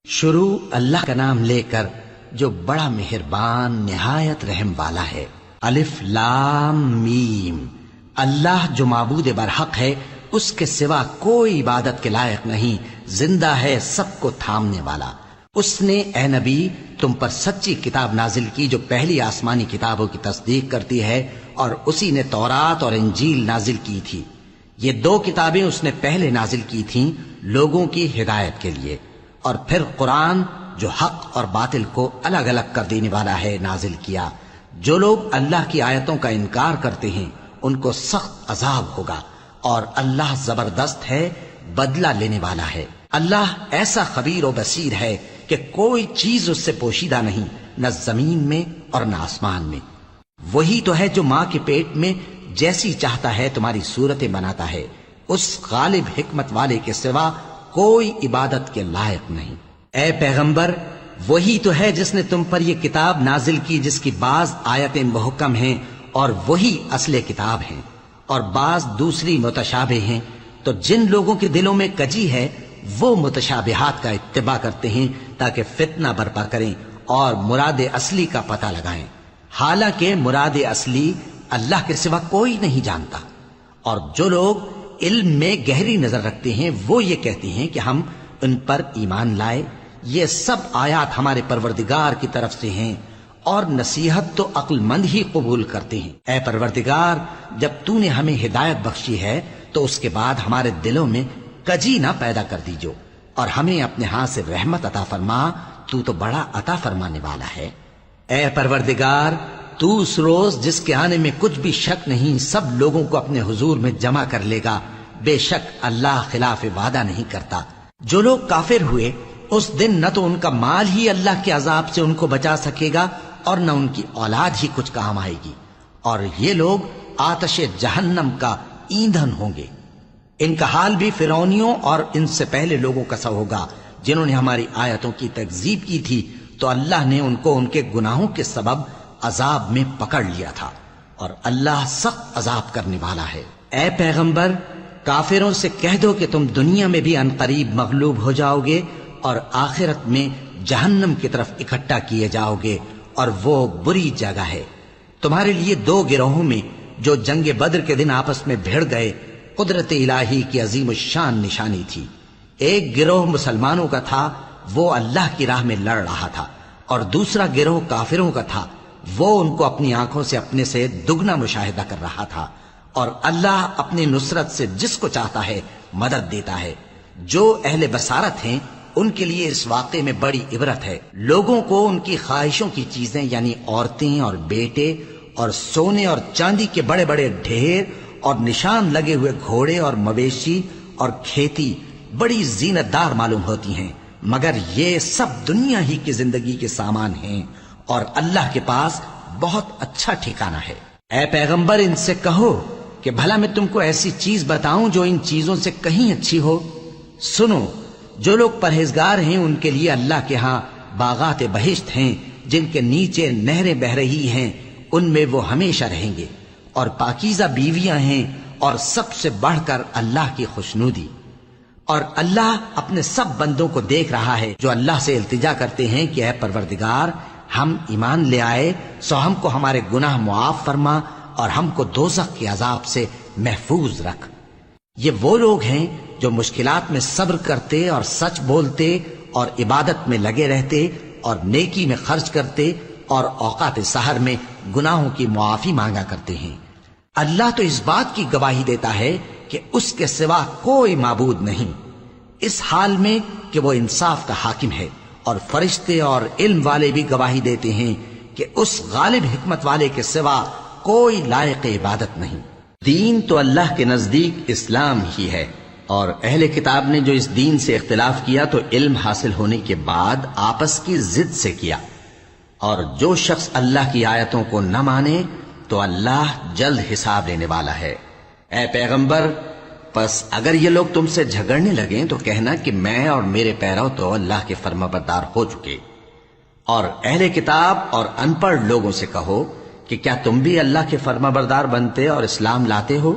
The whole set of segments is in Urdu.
شروع اللہ کا نام لے کر جو بڑا مہربان نہایت رحم والا ہے۔ الف لام میم۔ اللہ جو معبود برحق ہے، اس کے سوا کوئی عبادت کے لائق نہیں، زندہ ہے، سب کو تھامنے والا۔ اس نے اے نبی تم پر سچی کتاب نازل کی جو پہلی آسمانی کتابوں کی تصدیق کرتی ہے، اور اسی نے تورات اور انجیل نازل کی تھی۔ یہ دو کتابیں اس نے پہلے نازل کی تھیں لوگوں کی ہدایت کے لیے، اور پھر قرآن جو حق اور باطل کو الگ الگ کر دینے والا ہے نازل کیا۔ جو لوگ اللہ کی آیتوں کا انکار کرتے ہیں ان کو سخت عذاب ہوگا، اور اللہ زبردست ہے، بدلہ لینے والا ہے۔ اللہ ایسا خبیر و بصیر ہے کہ کوئی چیز اس سے پوشیدہ نہیں، نہ زمین میں اور نہ آسمان میں۔ وہی تو ہے جو ماں کے پیٹ میں جیسی چاہتا ہے تمہاری صورتیں بناتا ہے، اس غالب حکمت والے کے سوا کوئی عبادت کے لائق نہیں۔ اے پیغمبر، وہی تو ہے جس نے تم پر یہ کتاب نازل کی جس کی بعض آیتیں محکم ہیں اور وہی اصل کتاب ہیں، اور بعض دوسری متشابہ ہیں۔ تو جن لوگوں کے دلوں میں کجی ہے وہ متشابہات کا اتباع کرتے ہیں تاکہ فتنہ برپا کریں اور مراد اصلی کا پتہ لگائیں، حالانکہ مراد اصلی اللہ کے سوا کوئی نہیں جانتا۔ اور جو لوگ علم میں گہری نظر رکھتے ہیں وہ یہ کہتے ہیں کہ ہم ان پر ایمان لائے، یہ سب آیات ہمارے پروردگار کی طرف سے ہیں، اور نصیحت تو عقل مند ہی قبول کرتے ہیں۔ اے پروردگار، جب تو نے ہمیں ہدایت بخشی ہے تو اس کے بعد ہمارے دلوں میں کجی نہ پیدا کر دیجو، اور ہمیں اپنے ہاتھ سے رحمت عطا فرما، تو بڑا عطا فرمانے والا ہے۔ اے پروردگار، تو اس روز جس کے آنے میں کچھ بھی شک نہیں سب لوگوں کو اپنے حضور میں جمع کر لے گا، بے شک اللہ خلاف وعدہ نہیں کرتا۔ جو لوگ کافر ہوئے اس دن نہ تو ان کا مال ہی اللہ کے عذاب سے ان کو بچا سکے گا اور نہ ان کی اولاد ہی کچھ کام آئے گی، اور یہ لوگ آتش جہنم کا ایندھن ہوں گے۔ ان کا حال بھی فرعونیوں اور ان سے پہلے لوگوں کا سا ہوگا جنہوں نے ہماری آیتوں کی تکذیب کی تھی، تو اللہ نے ان کو ان کے گناہوں کے سبب عذاب میں پکڑ لیا تھا، اور اللہ سخت عذاب کرنے والا ہے۔ اے پیغمبر، کافروں سے کہہ دو کہ تم دنیا میں بھی عنقریب مغلوب ہو جاؤ گے اور آخرت میں جہنم کی طرف اکٹھا کیے جاؤ گے، اور وہ بری جگہ ہے۔ تمہارے لیے دو گروہوں میں جو جنگ بدر کے دن آپس میں بھیڑ گئے قدرت الہی کی عظیم الشان نشانی تھی۔ ایک گروہ مسلمانوں کا تھا، وہ اللہ کی راہ میں لڑ رہا تھا، اور دوسرا گروہ کافروں کا تھا، وہ ان کو اپنی آنکھوں سے اپنے سے دگنا مشاہدہ کر رہا تھا۔ اور اللہ اپنی نصرت سے جس کو چاہتا ہے مدد دیتا ہے۔ جو اہل بصارت ہیں ان کے لیے اس واقعے میں بڑی عبرت ہے۔ لوگوں کو ان کی خواہشوں کی چیزیں یعنی عورتیں اور بیٹے اور سونے اور چاندی کے بڑے بڑے ڈھیر اور نشان لگے ہوئے گھوڑے اور مویشی اور کھیتی بڑی زینت دار معلوم ہوتی ہیں، مگر یہ سب دنیا ہی کی زندگی کے سامان ہیں، اور اللہ کے پاس بہت اچھا ٹھکانہ ہے۔ اے پیغمبر، ان سے کہو کہ بھلا میں تم کو ایسی چیز بتاؤں جو ان چیزوں سے کہیں اچھی ہو؟ سنو، جو لوگ پرہیزگار ہیں ان کے لیے اللہ کے ہاں باغات بہشت ہیں جن کے نیچے نہریں بہ رہی ہیں، ان میں وہ ہمیشہ رہیں گے، اور پاکیزہ بیویاں ہیں، اور سب سے بڑھ کر اللہ کی خوشنودی۔ اور اللہ اپنے سب بندوں کو دیکھ رہا ہے جو اللہ سے التجا کرتے ہیں کہ اے پروردگار، ہم ایمان لے آئے سو ہم کو ہمارے گناہ معاف فرما اور ہم کو دوزخ کے عذاب سے محفوظ رکھ۔ یہ وہ لوگ ہیں جو مشکلات میں صبر کرتے اور سچ بولتے اور عبادت میں لگے رہتے اور نیکی میں خرچ کرتے اور اوقات سحر میں گناہوں کی معافی مانگا کرتے ہیں۔ اللہ تو اس بات کی گواہی دیتا ہے کہ اس کے سوا کوئی معبود نہیں، اس حال میں کہ وہ انصاف کا حاکم ہے، اور فرشتے اور علم والے بھی گواہی دیتے ہیں کہ اس غالب حکمت والے کے سوا کوئی لائق عبادت نہیں۔ دین تو اللہ کے نزدیک اسلام ہی ہے، اور اہل کتاب نے جو اس دین سے اختلاف کیا تو علم حاصل ہونے کے بعد آپس کی ضد سے کیا، اور جو شخص اللہ کی آیتوں کو نہ مانے تو اللہ جلد حساب لینے والا ہے۔ اے پیغمبر، پس اگر یہ لوگ تم سے جھگڑنے لگیں تو کہنا کہ میں اور میرے پیرو تو اللہ کے فرمانبردار ہو چکے، اور اہل کتاب اور ان پڑھ لوگوں سے کہو کہ کیا تم بھی اللہ کے فرمانبردار بنتے اور اسلام لاتے ہو؟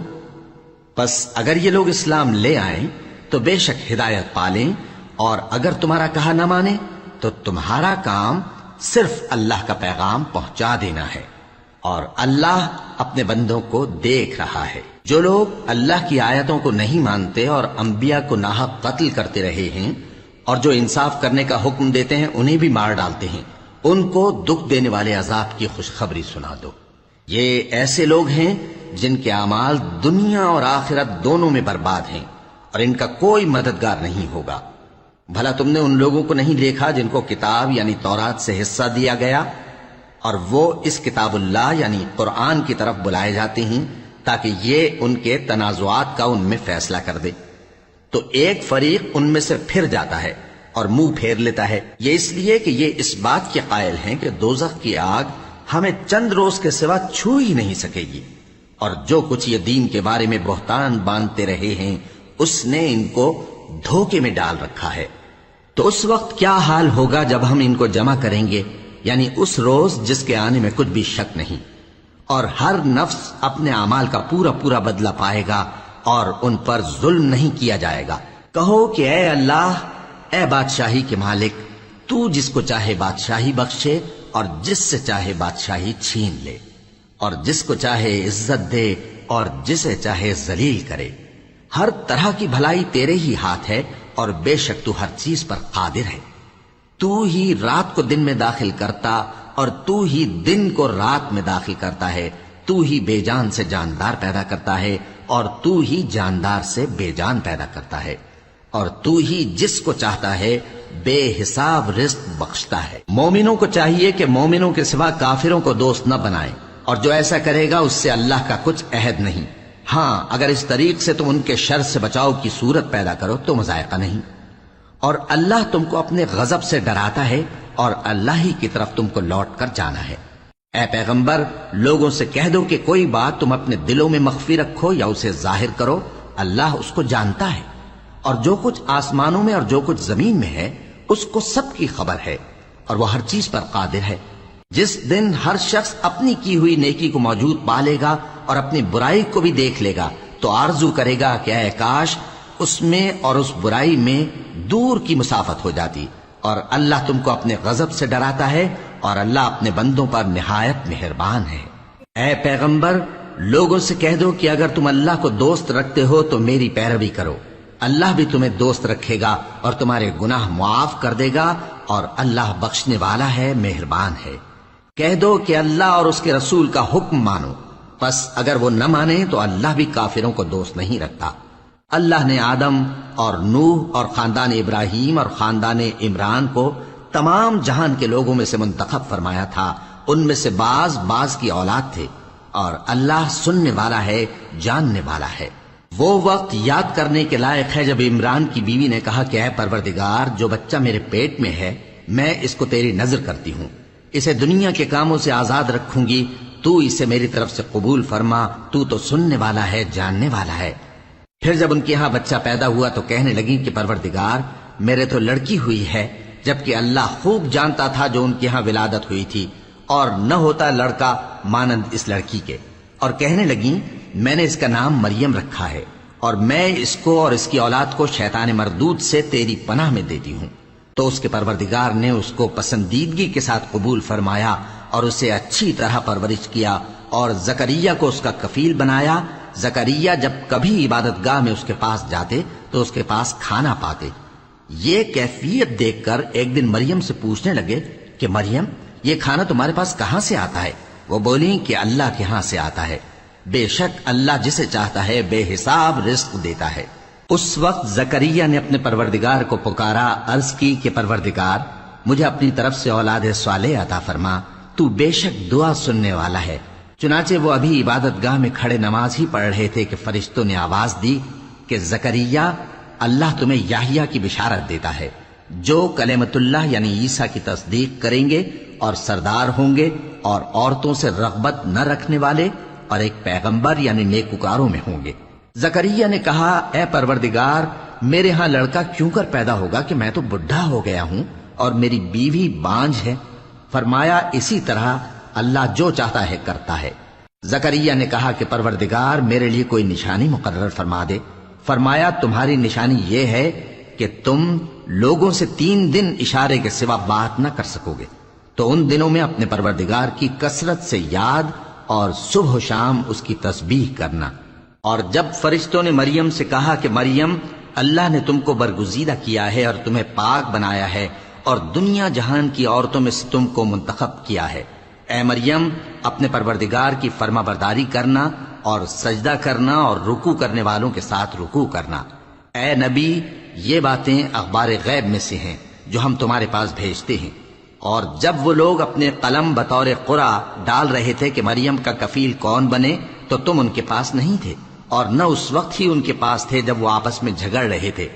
پس اگر یہ لوگ اسلام لے آئیں تو بے شک ہدایت پالیں، اور اگر تمہارا کہا نہ مانے تو تمہارا کام صرف اللہ کا پیغام پہنچا دینا ہے، اور اللہ اپنے بندوں کو دیکھ رہا ہے۔ جو لوگ اللہ کی آیتوں کو نہیں مانتے اور انبیاء کو ناحق قتل کرتے رہے ہیں اور جو انصاف کرنے کا حکم دیتے ہیں انہیں بھی مار ڈالتے ہیں، ان کو دکھ دینے والے عذاب کی خوشخبری سنا دو۔ یہ ایسے لوگ ہیں جن کے اعمال دنیا اور آخرت دونوں میں برباد ہیں، اور ان کا کوئی مددگار نہیں ہوگا۔ بھلا تم نے ان لوگوں کو نہیں دیکھا جن کو کتاب یعنی تورات سے حصہ دیا گیا، اور وہ اس کتاب اللہ یعنی قرآن کی طرف بلائے جاتے ہیں تاکہ یہ ان کے تنازعات کا ان میں فیصلہ کر دے؟ تو ایک فریق ان میں سے پھر جاتا ہے اور منہ پھیر لیتا ہے، یہ اس لیے کہ یہ اس بات کے قائل ہیں کہ دوزخ کی آگ ہمیں چند روز کے سوا چھو ہی نہیں سکے گی، اور جو کچھ یہ دین کے بارے میں بہتان باندھتے رہے ہیں اس نے ان کو دھوکے میں ڈال رکھا ہے۔ تو اس وقت کیا حال ہوگا جب ہم ان کو جمع کریں گے، یعنی اس روز جس کے آنے میں کچھ بھی شک نہیں، اور ہر نفس اپنے اعمال کا پورا پورا بدلہ پائے گا اور ان پر ظلم نہیں کیا جائے گا۔ کہو کہ اے اللہ، اے بادشاہی کے مالک، تو جس کو چاہے بادشاہی بخشے اور جس سے چاہے بادشاہی چھین لے، اور جس کو چاہے عزت دے اور جسے چاہے ذلیل کرے۔ ہر طرح کی بھلائی تیرے ہی ہاتھ ہے، اور بے شک تو ہر چیز پر قادر ہے۔ تو ہی رات کو دن میں داخل کرتا اور تو ہی دن کو رات میں داخل کرتا ہے، تو ہی بے جان سے جاندار پیدا کرتا ہے اور تو ہی جاندار سے بے جان پیدا کرتا ہے، اور تو ہی جس کو چاہتا ہے بے حساب رزق بخشتا ہے۔ مومنوں کو چاہیے کہ مومنوں کے سوا کافروں کو دوست نہ بنائیں، اور جو ایسا کرے گا اس سے اللہ کا کچھ عہد نہیں۔ ہاں، اگر اس طریق سے تم ان کے شر سے بچاؤ کی صورت پیدا کرو تو مذائقہ نہیں، اور اللہ تم کو اپنے غضب سے ڈراتا ہے اور اللہ ہی کی طرف تم کو لوٹ کر جانا ہے۔ اے پیغمبر، لوگوں سے کہہ دو کہ کوئی بات تم اپنے دلوں میں مخفی رکھو یا اسے ظاہر کرو، اللہ اس کو جانتا ہے، اور جو کچھ آسمانوں میں اور جو کچھ زمین میں ہے اس کو سب کی خبر ہے، اور وہ ہر چیز پر قادر ہے۔ جس دن ہر شخص اپنی کی ہوئی نیکی کو موجود پا لے گا اور اپنی برائی کو بھی دیکھ لے گا تو آرزو کرے گا کہ اے کاش اس میں اور اس برائی میں دور کی مسافت ہو جاتی، اور اللہ تم کو اپنے غضب سے ڈراتا ہے، اور اللہ اپنے بندوں پر نہایت مہربان ہے۔ اے پیغمبر، لوگوں سے کہہ دو کہ اگر تم اللہ کو دوست رکھتے ہو تو میری پیروی کرو، اللہ بھی تمہیں دوست رکھے گا اور تمہارے گناہ معاف کر دے گا، اور اللہ بخشنے والا ہے، مہربان ہے۔ کہہ دو کہ اللہ اور اس کے رسول کا حکم مانو، پس اگر وہ نہ مانے تو اللہ بھی کافروں کو دوست نہیں رکھتا۔ اللہ نے آدم اور نوح اور خاندان ابراہیم اور خاندان عمران کو تمام جہان کے لوگوں میں سے منتخب فرمایا تھا، ان میں سے بعض کی اولاد تھے، اور اللہ سننے والا ہے، جاننے والا ہے۔ وہ وقت یاد کرنے کے لائق ہے جب عمران کی بیوی نے کہا کہ اے پروردگار، جو بچہ میرے پیٹ میں ہے میں اس کو تیری نذر کرتی ہوں، اسے دنیا کے کاموں سے آزاد رکھوں گی، تو اسے میری طرف سے قبول فرما، تو سننے والا ہے، جاننے والا ہے۔ پھر جب ان کے ہاں بچہ پیدا ہوا تو کہنے لگی کہ پروردگار، میرے تو لڑکی ہوئی ہے، جبکہ اللہ خوب جانتا تھا جو ان کے ہاں ولادت ہوئی تھی، اور نہ ہوتا لڑکا مانند اس لڑکی کے۔ اور کہنے لگی میں نے اس کا نام مریم رکھا ہے، اور میں اس کو اور اس کی اولاد کو شیطان مردود سے تیری پناہ میں دیتی ہوں۔ تو اس کے پروردگار نے اس کو پسندیدگی کے ساتھ قبول فرمایا اور اسے اچھی طرح پرورش کیا، اور زکریا کو اس کا کفیل بنایا۔ زکریا جب کبھی عبادت گاہ میں اس کے پاس جاتے تو اس کے پاس کھانا پاتے۔ یہ کیفیت دیکھ کر ایک دن مریم سے پوچھنے لگے کہ مریم، یہ کھانا تمہارے پاس کہاں سے آتا ہے؟ وہ بولی کہ اللہ کے ہاں سے آتا ہے، بے شک اللہ جسے چاہتا ہے بے حساب رزق دیتا ہے۔ اس وقت زکریا نے اپنے پروردگار کو پکارا، عرض کی کہ پروردگار، مجھے اپنی طرف سے اولاد صالح عطا فرما، تو بے شک دعا سننے والا ہے۔ چنانچہ وہ ابھی عبادت گاہ میں کھڑے نماز ہی پڑھ رہے تھے کہ فرشتوں نے آواز دی کہ زکریا، اللہ تمہیں یحییٰ کی بشارت دیتا ہے، جو کلمۃ اللہ یعنی عیسیٰ کی تصدیق کریں گے اور سردار ہوں گے اور عورتوں سے رغبت نہ رکھنے والے اور ایک پیغمبر یعنی نیکوکاروں میں ہوں گے۔ زکریا نے کہا، اے پروردگار، میرے ہاں لڑکا کیوں کر پیدا ہوگا کہ میں تو بڈھا ہو گیا ہوں اور میری بیوی بانجھ ہے؟ فرمایا، اسی طرح اللہ جو چاہتا ہے کرتا ہے۔ زکریا نے کہا کہ پروردگار، میرے لیے کوئی نشانی مقرر فرما دے۔ فرمایا، تمہاری نشانی یہ ہے کہ تم لوگوں سے 3 دن اشارے کے سوا بات نہ کر سکو گے، تو ان دنوں میں اپنے پروردگار کی کثرت سے یاد اور صبح و شام اس کی تسبیح کرنا۔ اور جب فرشتوں نے مریم سے کہا کہ مریم، اللہ نے تم کو برگزیدہ کیا ہے اور تمہیں پاک بنایا ہے اور دنیا جہان کی عورتوں میں سے تم کو منتخب کیا ہے، اے مریم اپنے پروردگار کی فرما برداری کرنا اور سجدہ کرنا اور رکوع کرنے والوں کے ساتھ رکوع کرنا۔ اے نبی، یہ باتیں اخبار غیب میں سے ہیں جو ہم تمہارے پاس بھیجتے ہیں۔ اور جب وہ لوگ اپنے قلم بطور قرعہ ڈال رہے تھے کہ مریم کا کفیل کون بنے، تو تم ان کے پاس نہیں تھے، اور نہ اس وقت ہی ان کے پاس تھے جب وہ آپس میں جھگڑ رہے تھے۔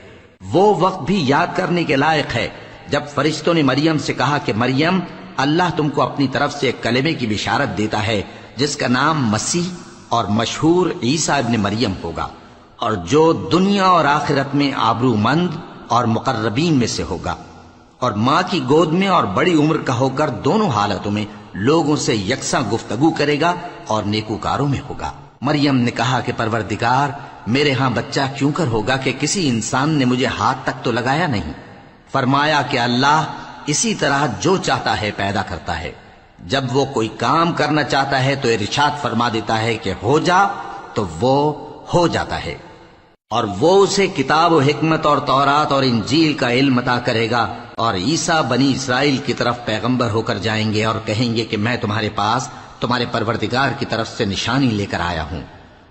وہ وقت بھی یاد کرنے کے لائق ہے جب فرشتوں نے مریم سے کہا کہ مریم، اللہ تم کو اپنی طرف سے ایک کلمے کی بشارت دیتا ہے جس کا نام مسیح اور مشہور عیسیٰ ابن مریم ہوگا، اور جو دنیا اور آخرت میں آبرو مند اور مقربین میں سے ہوگا، اور ماں کی گود میں اور بڑی عمر کا ہو کر دونوں حالتوں میں لوگوں سے یکساں گفتگو کرے گا اور نیکوکاروں میں ہوگا۔ مریم نے کہا کہ پروردگار، میرے ہاں بچہ کیوں کر ہوگا کہ کسی انسان نے مجھے ہاتھ تک تو لگایا نہیں۔ فرمایا کہ اللہ اسی طرح جو چاہتا ہے پیدا کرتا ہے، جب وہ کوئی کام کرنا چاہتا ہے تو ارشاد فرما دیتا ہے کہ ہو جا، تو وہ ہو جاتا ہے۔ اور وہ اسے کتاب و حکمت اور تورات اور انجیل کا علم عطا کرے گا، اور عیسیٰ بنی اسرائیل کی طرف پیغمبر ہو کر جائیں گے اور کہیں گے کہ میں تمہارے پاس تمہارے پروردگار کی طرف سے نشانی لے کر آیا ہوں،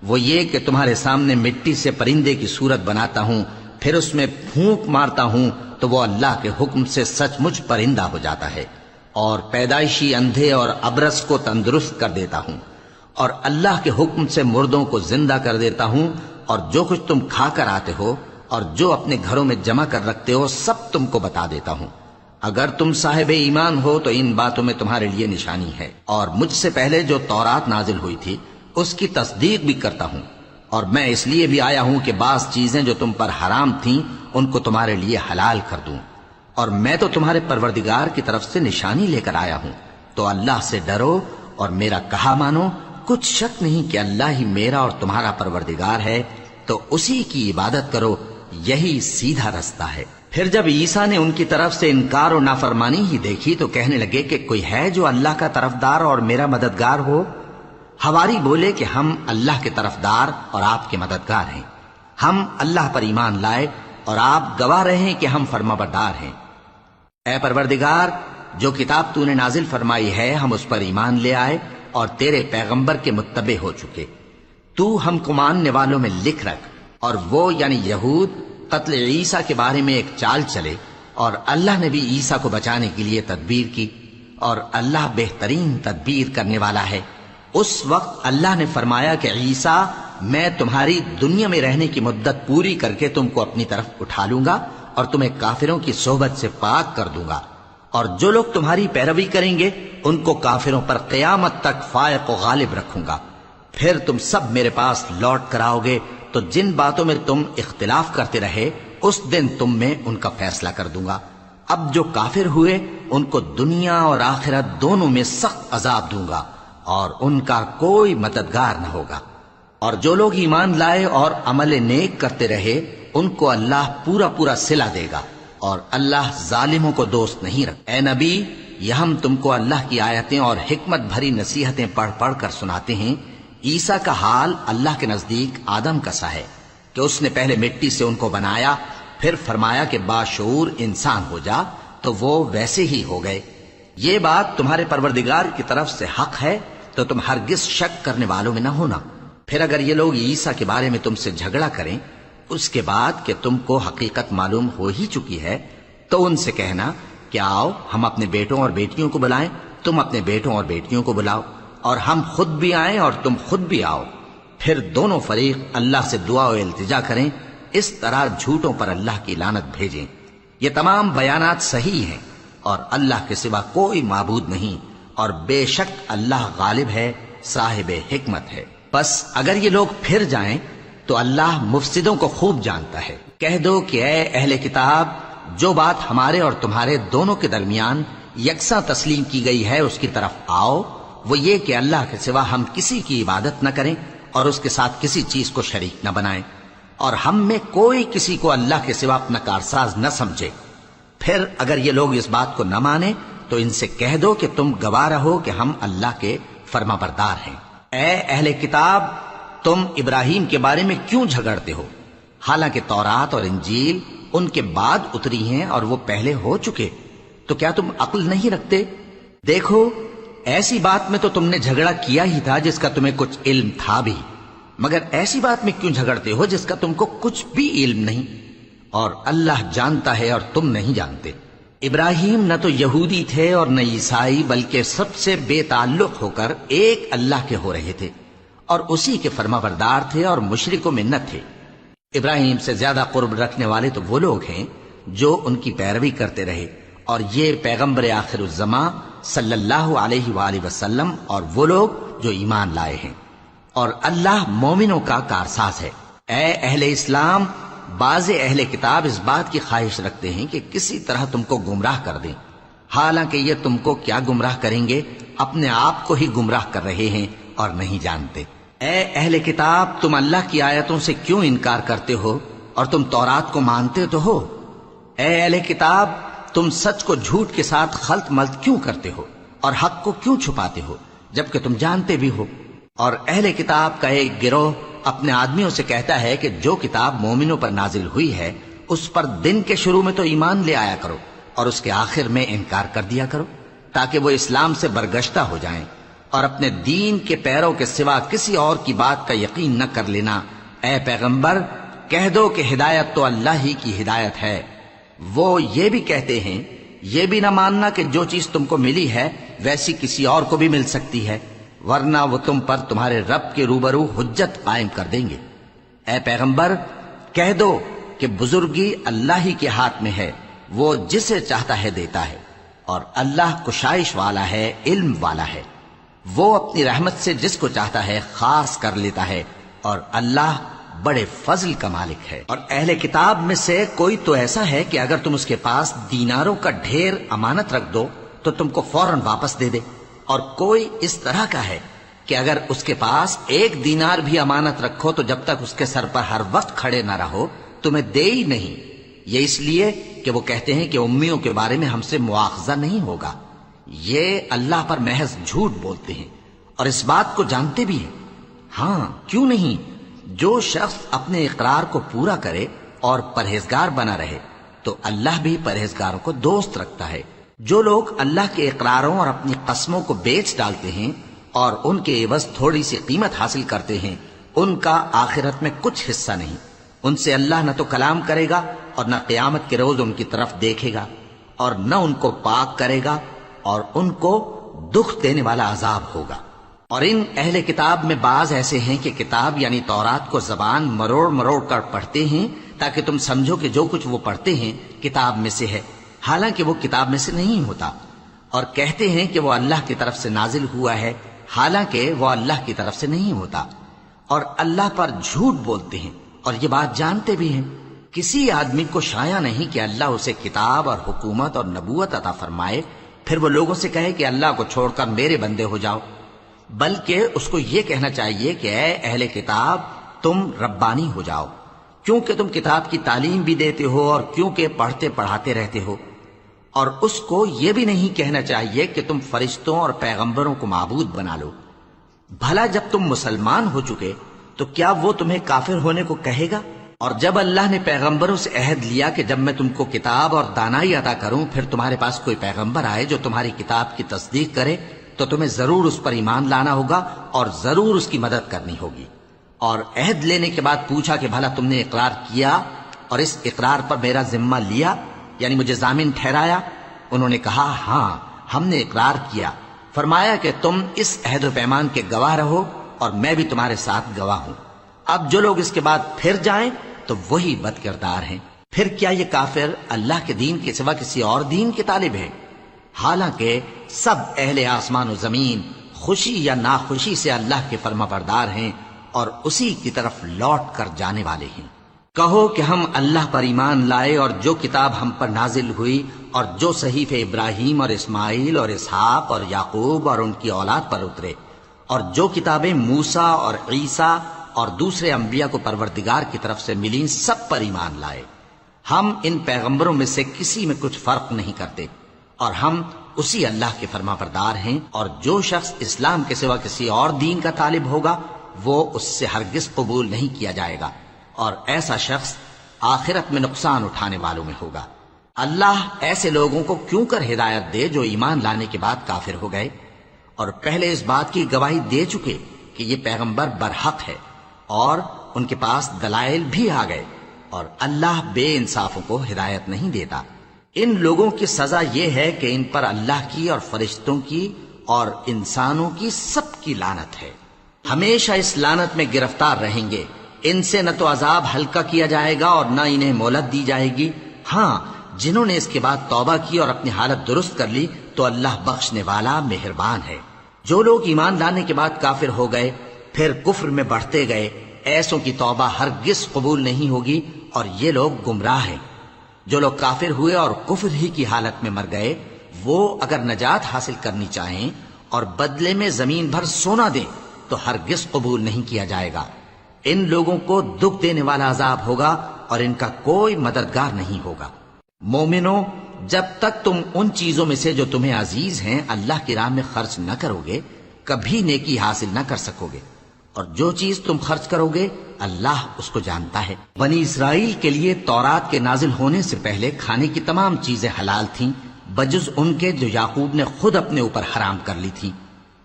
وہ یہ کہ تمہارے سامنے مٹی سے پرندے کی صورت بناتا ہوں، پھر اس میں پھونک مارتا ہوں تو وہ اللہ کے حکم سے سچ مچ پرندہ ہو جاتا ہے، اور پیدائشی اندھے اور ابرص کو تندرست کر دیتا ہوں، اور اللہ کے حکم سے مردوں کو زندہ کر دیتا ہوں، اور جو کچھ تم کھا کر آتے ہو اور جو اپنے گھروں میں جمع کر رکھتے ہو سب تم کو بتا دیتا ہوں۔ اگر تم صاحب ایمان ہو تو ان باتوں میں تمہارے لیے نشانی ہے، اور مجھ سے پہلے جو تورات نازل ہوئی تھی اس کی تصدیق بھی کرتا ہوں، اور میں اس لیے بھی آیا ہوں کہ بعض چیزیں جو تم پر حرام تھیں ان کو تمہارے لیے حلال کر دوں، اور میں تو تمہارے پروردگار کی طرف سے نشانی لے کر آیا ہوں۔ تو اللہ سے ڈرو اور میرا کہا مانو، کچھ شک نہیں کہ اللہ ہی میرا اور تمہارا پروردگار ہے، تو اسی کی عبادت کرو، یہی سیدھا رستہ ہے۔ پھر جب عیسیٰ نے ان کی طرف سے انکار و نافرمانی ہی دیکھی تو کہنے لگے کہ کوئی ہے جو اللہ کا طرفدار اور میرا مددگار ہو؟ حواری بولے کہ ہم اللہ کے طرفدار اور آپ کے مددگار ہیں، ہم اللہ پر ایمان لائے اور آپ گواہ رہے کہ ہم فرما بردار ہیں۔ اے پروردگار، جو کتاب تو نے نازل فرمائی ہے ہم اس پر ایمان لے آئے اور تیرے پیغمبر کے متبع ہو چکے، تو ہم کو ماننے والوں میں لکھ رکھ۔ اور وہ یعنی یہود قتل عیسیٰ کے بارے میں ایک چال چلے، اور اللہ نے بھی عیسیٰ کو بچانے کے لیے تدبیر کی، اور اللہ بہترین تدبیر کرنے والا ہے۔ اس وقت اللہ نے فرمایا کہ عیسیٰ، میں تمہاری دنیا میں رہنے کی مدت پوری کر کے تم کو اپنی طرف اٹھا لوں گا اور تمہیں کافروں کی صحبت سے پاک کر دوں گا، اور جو لوگ تمہاری پیروی کریں گے ان کو کافروں پر قیامت تک فائق و غالب رکھوں گا۔ پھر تم سب میرے پاس لوٹ کر آؤ گے تو جن باتوں میں تم اختلاف کرتے رہے اس دن تم میں ان کا فیصلہ کر دوں گا۔ اب جو کافر ہوئے ان کو دنیا اور آخرت دونوں میں سخت عذاب دوں گا، اور ان کا کوئی مددگار نہ ہوگا۔ اور جو لوگ ایمان لائے اور عمل نیک کرتے رہے ان کو اللہ پورا پورا صلہ دے گا، اور اللہ ظالموں کو دوست نہیں رکھتا۔ اے نبی، یہ ہم تم کو اللہ کی آیتیں اور حکمت بھری نصیحتیں پڑھ پڑھ کر سناتے ہیں۔ عیسیٰ کا حال اللہ کے نزدیک آدم کا سا ہے کہ اس نے پہلے مٹی سے ان کو بنایا، پھر فرمایا کہ باشعور انسان ہو جا، تو وہ ویسے ہی ہو گئے۔ یہ بات تمہارے پروردگار کی طرف سے حق ہے، تو تم ہرگز شک کرنے والوں میں نہ ہونا۔ پھر اگر یہ لوگ عیسیٰ کے بارے میں تم سے جھگڑا کریں اس کے بعد کہ تم کو حقیقت معلوم ہو ہی چکی ہے، تو ان سے کہنا کہ آؤ ہم اپنے بیٹوں اور بیٹیوں کو بلائیں، تم اپنے بیٹوں اور بیٹیوں کو بلاؤ، اور ہم خود بھی آئیں اور تم خود بھی آؤ، پھر دونوں فریق اللہ سے دعا و التجا کریں، اس طرح جھوٹوں پر اللہ کی لعنت بھیجیں۔ یہ تمام بیانات صحیح ہیں، اور اللہ کے سوا کوئی معبود نہیں، اور بے شک اللہ غالب ہے، صاحب حکمت ہے۔ بس اگر یہ لوگ پھر جائیں تو اللہ مفسدوں کو خوب جانتا ہے۔ کہہ دو کہ اے اہل کتاب، جو بات ہمارے اور تمہارے دونوں کے درمیان یکساں تسلیم کی گئی ہے اس کی طرف آؤ، وہ یہ کہ اللہ کے سوا ہم کسی کی عبادت نہ کریں اور اس کے ساتھ کسی چیز کو شریک نہ بنائیں، اور ہم میں کوئی کسی کو اللہ کے سوا اپنا کارساز نہ سمجھے، پھر اگر یہ لوگ اس بات کو نہ مانے تو ان سے کہہ دو کہ تم گواہ رہو کہ ہم اللہ کے فرما بردار ہیں۔ اے اہل کتاب، تم ابراہیم کے بارے میں کیوں جھگڑتے ہو؟ حالانکہ تورات اور انجیل ان کے بعد اتری ہیں اور وہ پہلے ہو چکے، تو کیا تم عقل نہیں رکھتے؟ دیکھو، ایسی بات میں تو تم نے جھگڑا کیا ہی تھا جس کا تمہیں کچھ علم تھا بھی، مگر ایسی بات میں کیوں جھگڑتے ہو جس کا تم کو کچھ بھی علم نہیں؟ اور اللہ جانتا ہے اور تم نہیں جانتے۔ ابراہیم نہ تو یہودی تھے اور نہ عیسائی، بلکہ سب سے بے تعلق ہو کر ایک اللہ کے ہو رہے تھے اور اسی کے فرما بردار تھے اور مشرکوں میں نہ تھے۔ ابراہیم سے زیادہ قرب رکھنے والے تو وہ لوگ ہیں جو ان کی پیروی کرتے رہے، اور یہ پیغمبر آخر الزماں صلی اللہ علیہ وآلہ وسلم اور وہ لوگ جو ایمان لائے ہیں، اور اللہ مومنوں کا کارساز ہے۔ اے اہل اسلام، بعض اہل کتاب اس بات کی خواہش رکھتے ہیں کہ کسی طرح تم کو گمراہ کر دیں، حالانکہ یہ تم کو کیا گمراہ کریں گے، اپنے آپ کو ہی گمراہ کر رہے ہیں اور نہیں جانتے۔ اے اہل کتاب، تم اللہ کی آیتوں سے کیوں انکار کرتے ہو اور تم تورات کو مانتے تو ہو؟ اے اہل کتاب، تم سچ کو جھوٹ کے ساتھ خلط ملط کیوں کرتے ہو اور حق کو کیوں چھپاتے ہو جبکہ تم جانتے بھی ہو؟ اور اہل کتاب کا ایک گروہ اپنے آدمیوں سے کہتا ہے کہ جو کتاب مومنوں پر نازل ہوئی ہے اس پر دن کے شروع میں تو ایمان لے آیا کرو اور اس کے آخر میں انکار کر دیا کرو، تاکہ وہ اسلام سے برگشتہ ہو جائیں اور اپنے دین کے پیروں کے سوا کسی اور کی بات کا یقین نہ کر لینا۔ اے پیغمبر، کہہ دو کہ ہدایت تو اللہ ہی کی ہدایت ہے۔ وہ یہ بھی کہتے ہیں، یہ بھی نہ ماننا کہ جو چیز تم کو ملی ہے ویسی کسی اور کو بھی مل سکتی ہے، ورنہ وہ تم پر تمہارے رب کے روبرو حجت قائم کر دیں گے۔ اے پیغمبر، کہہ دو کہ بزرگی اللہ ہی کے ہاتھ میں ہے، وہ جسے چاہتا ہے دیتا ہے، اور اللہ کشائش والا ہے، علم والا ہے۔ وہ اپنی رحمت سے جس کو چاہتا ہے خاص کر لیتا ہے، اور اللہ بڑے فضل کا مالک ہے۔ اور اہل کتاب میں سے کوئی تو ایسا ہے کہ اگر تم اس کے پاس دیناروں کا ڈھیر امانت رکھ دو تو تم کو فوراً واپس دے دے، اور کوئی اس طرح کا ہے کہ اگر اس کے پاس 1 دینار بھی امانت رکھو تو جب تک اس کے سر پر ہر وقت کھڑے نہ رہو تمہیں دے ہی نہیں۔ یہ اس لیے کہ وہ کہتے ہیں کہ امیوں کے بارے میں ہم سے مواخذہ نہیں ہوگا۔ یہ اللہ پر محض جھوٹ بولتے ہیں اور اس بات کو جانتے بھی ہیں۔ ہاں، کیوں نہیں؟ جو شخص اپنے اقرار کو پورا کرے اور پرہیزگار بنا رہے تو اللہ بھی پرہیزگاروں کو دوست رکھتا ہے۔ جو لوگ اللہ کے اقراروں اور اپنی قسموں کو بیچ ڈالتے ہیں اور ان کے عوض تھوڑی سی قیمت حاصل کرتے ہیں، ان کا آخرت میں کچھ حصہ نہیں۔ ان سے اللہ نہ تو کلام کرے گا اور نہ قیامت کے روز ان کی طرف دیکھے گا، اور نہ ان کو پاک کرے گا، اور ان کو دکھ دینے والا عذاب ہوگا۔ اور ان اہل کتاب میں بعض ایسے ہیں کہ کتاب یعنی تورات کو زبان مروڑ مروڑ کر پڑھتے ہیں تاکہ تم سمجھو کہ جو کچھ وہ پڑھتے ہیں کتاب میں سے ہے، حالانکہ وہ کتاب میں سے نہیں ہوتا، اور کہتے ہیں کہ وہ اللہ کی طرف سے نازل ہوا ہے، حالانکہ وہ اللہ کی طرف سے نہیں ہوتا، اور اللہ پر جھوٹ بولتے ہیں اور یہ بات جانتے بھی ہیں۔ کسی آدمی کو شایع نہیں کہ اللہ اسے کتاب اور حکومت اور نبوت عطا فرمائے پھر وہ لوگوں سے کہے کہ اللہ کو چھوڑ کر میرے بندے ہو جاؤ، بلکہ اس کو یہ کہنا چاہیے کہ اے اہل کتاب، تم ربانی ہو جاؤ، کیونکہ تم کتاب کی تعلیم بھی دیتے ہو اور کیونکہ پڑھتے پڑھاتے رہتے ہو۔ اور اس کو یہ بھی نہیں کہنا چاہیے کہ تم فرشتوں اور پیغمبروں کو معبود بنا لو۔ بھلا جب تم مسلمان ہو چکے تو کیا وہ تمہیں کافر ہونے کو کہے گا؟ اور جب اللہ نے پیغمبروں سے عہد لیا کہ جب میں تم کو کتاب اور دانائی عطا کروں پھر تمہارے پاس کوئی پیغمبر آئے جو تمہاری کتاب کی تصدیق کرے تو تمہیں ضرور اس پر ایمان لانا ہوگا اور ضرور اس کی مدد کرنی ہوگی۔ اور عہد لینے کے بعد پوچھا کہ بھلا تم نے اقرار کیا اور اس اقرار پر میرا ذمہ لیا، یعنی مجھے ضامن ٹھہرایا؟ انہوں نے کہا ہاں، ہم نے اقرار کیا۔ فرمایا کہ تم اس عہد و پیمان کے گواہ رہو اور میں بھی تمہارے ساتھ گواہ ہوں۔ اب جو لوگ اس کے بعد پھر جائیں تو وہی بد کردار ہیں۔ پھر کیا یہ کافر اللہ کے دین کے سوا کسی اور دین کے طالب ہیں؟ حالانکہ سب اہل آسمان و زمین خوشی یا ناخوشی سے اللہ کے فرما بردار ہیں اور اسی کی طرف لوٹ کر جانے والے ہیں۔ کہو کہ ہم اللہ پر ایمان لائے اور جو کتاب ہم پر نازل ہوئی اور جو صحیفے ابراہیم اور اسماعیل اور اسحاق اور یعقوب اور ان کی اولاد پر اترے، اور جو کتابیں موسیٰ اور عیسیٰ اور دوسرے انبیاء کو پروردگار کی طرف سے ملیں، سب پر ایمان لائے۔ ہم ان پیغمبروں میں سے کسی میں کچھ فرق نہیں کرتے، اور ہم اسی اللہ کے فرما بردار ہیں، اور جو شخص اسلام کے سوا کسی اور دین کا طالب ہوگا وہ اس سے ہرگز قبول نہیں کیا جائے گا، اور ایسا شخص آخرت میں نقصان اٹھانے والوں میں ہوگا۔ اللہ ایسے لوگوں کو کیوں کر ہدایت دے جو ایمان لانے کے بعد کافر ہو گئے اور پہلے اس بات کی گواہی دے چکے کہ یہ پیغمبر برحق ہے، اور ان کے پاس دلائل بھی آ گئے، اور اللہ بے انصافوں کو ہدایت نہیں دیتا۔ ان لوگوں کی سزا یہ ہے کہ ان پر اللہ کی اور فرشتوں کی اور انسانوں کی سب کی لعنت ہے، ہمیشہ اس لعنت میں گرفتار رہیں گے۔ ان سے نہ تو عذاب ہلکا کیا جائے گا اور نہ انہیں مہلت دی جائے گی۔ ہاں، جنہوں نے اس کے بعد توبہ کی اور اپنی حالت درست کر لی تو اللہ بخشنے والا مہربان ہے۔ جو لوگ ایمان لانے کے بعد کافر ہو گئے پھر کفر میں بڑھتے گئے، ایسوں کی توبہ ہرگز قبول نہیں ہوگی، اور یہ لوگ گمراہ ہیں۔ جو لوگ کافر ہوئے اور کفر ہی کی حالت میں مر گئے، وہ اگر نجات حاصل کرنی چاہیں اور بدلے میں زمین بھر سونا دیں تو ہرگز قبول نہیں کیا جائے گا۔ ان لوگوں کو دکھ دینے والا عذاب ہوگا اور ان کا کوئی مددگار نہیں ہوگا۔ مومنو، جب تک تم ان چیزوں میں سے جو تمہیں عزیز ہیں اللہ کی راہ میں خرچ نہ کرو گے، کبھی نیکی حاصل نہ کر سکو گے، اور جو چیز تم خرچ کرو گے اللہ اس کو جانتا ہے۔ بنی اسرائیل کے لیے تورات کے نازل ہونے سے پہلے کھانے کی تمام چیزیں حلال تھیں بجز ان کے جو یعقوب نے خود اپنے اوپر حرام کر لی تھی۔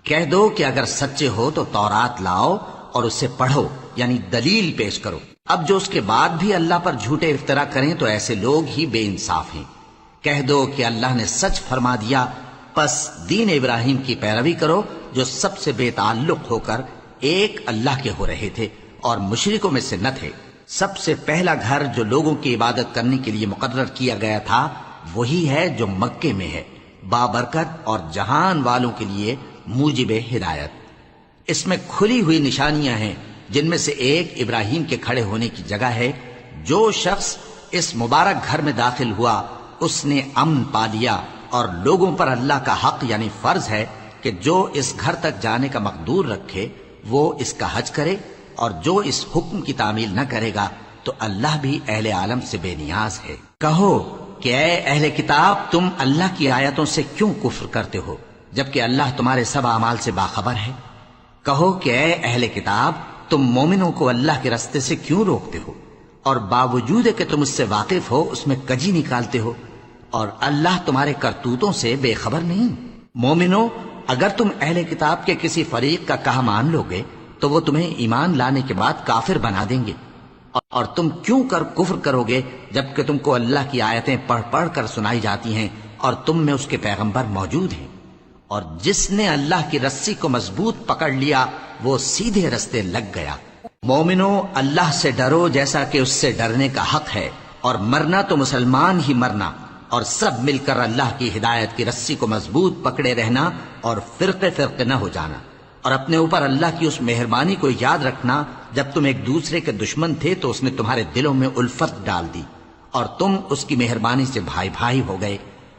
کہہ دو کہ اگر سچے ہو تو تورات لاؤ اور اسے پڑھو، یعنی دلیل پیش کرو۔ اب جو اس کے بعد بھی اللہ پر جھوٹے افطرا کریں تو ایسے لوگ ہی بے انصاف ہیں۔ کہہ دو کہ اللہ نے سچ فرما دیا، پس دین ابراہیم کی پیروی کرو جو سب سے بے تعلق ہو کر ایک اللہ کے ہو رہے تھے اور مشرکوں میں سے نہ تھے۔ سب سے پہلا گھر جو لوگوں کی عبادت کرنے کے لیے مقرر کیا گیا تھا وہی ہے جو مکے میں ہے، بابرکت اور جہان والوں کے لیے موجب ہدایت۔ اس میں کھلی ہوئی نشانیاں ہیں، جن میں سے ایک ابراہیم کے کھڑے ہونے کی جگہ ہے۔ جو شخص اس مبارک گھر میں داخل ہوا اس نے امن پا لیا، اور لوگوں پر اللہ کا حق یعنی فرض ہے کہ جو اس گھر تک جانے کا مقدور رکھے وہ اس کا حج کرے، اور جو اس حکم کی تعمیل نہ کرے گا تو اللہ بھی اہل عالم سے بے نیاز ہے۔ کہو کہ اے اہل کتاب، تم اللہ کی آیتوں سے کیوں کفر کرتے ہو جبکہ اللہ تمہارے سب اعمال سے باخبر ہے؟ کہو کہ اے اہل کتاب، تم مومنوں کو اللہ کے راستے سے کیوں روکتے ہو، اور باوجود کہ تم اس سے واقف ہو اس میں کجی نکالتے ہو، اور اللہ تمہارے کرتوتوں سے بے خبر نہیں؟ مومنو، اگر تم اہل کتاب کے کسی فریق کا کہا مان لو گے تو وہ تمہیں ایمان لانے کے بعد کافر بنا دیں گے، اور تم کیوں کر کفر کرو گے جبکہ تم کو اللہ کی آیتیں پڑھ پڑھ کر سنائی جاتی ہیں اور تم میں اس کے پیغمبر موجود ہیں؟ اور جس نے اللہ کی رسی کو مضبوط پکڑ لیا وہ سیدھے رستے لگ گیا۔ مومنو، اللہ سے ڈرو جیسا کہ اس سے ڈرنے کا حق ہے، اور مرنا تو مسلمان ہی مرنا، اور سب مل کر اللہ کی ہدایت کی رسی کو مضبوط پکڑے رہنا اور فرقے فرقے نہ ہو جانا، اور اپنے اوپر اللہ کی اس مہربانی کو یاد رکھنا جب تم ایک دوسرے کے دشمن تھے تو اس نے تمہارے دلوں میں الفت ڈال دی اور تم اس کی مہربانی سے بھائی بھائی ہو گئے،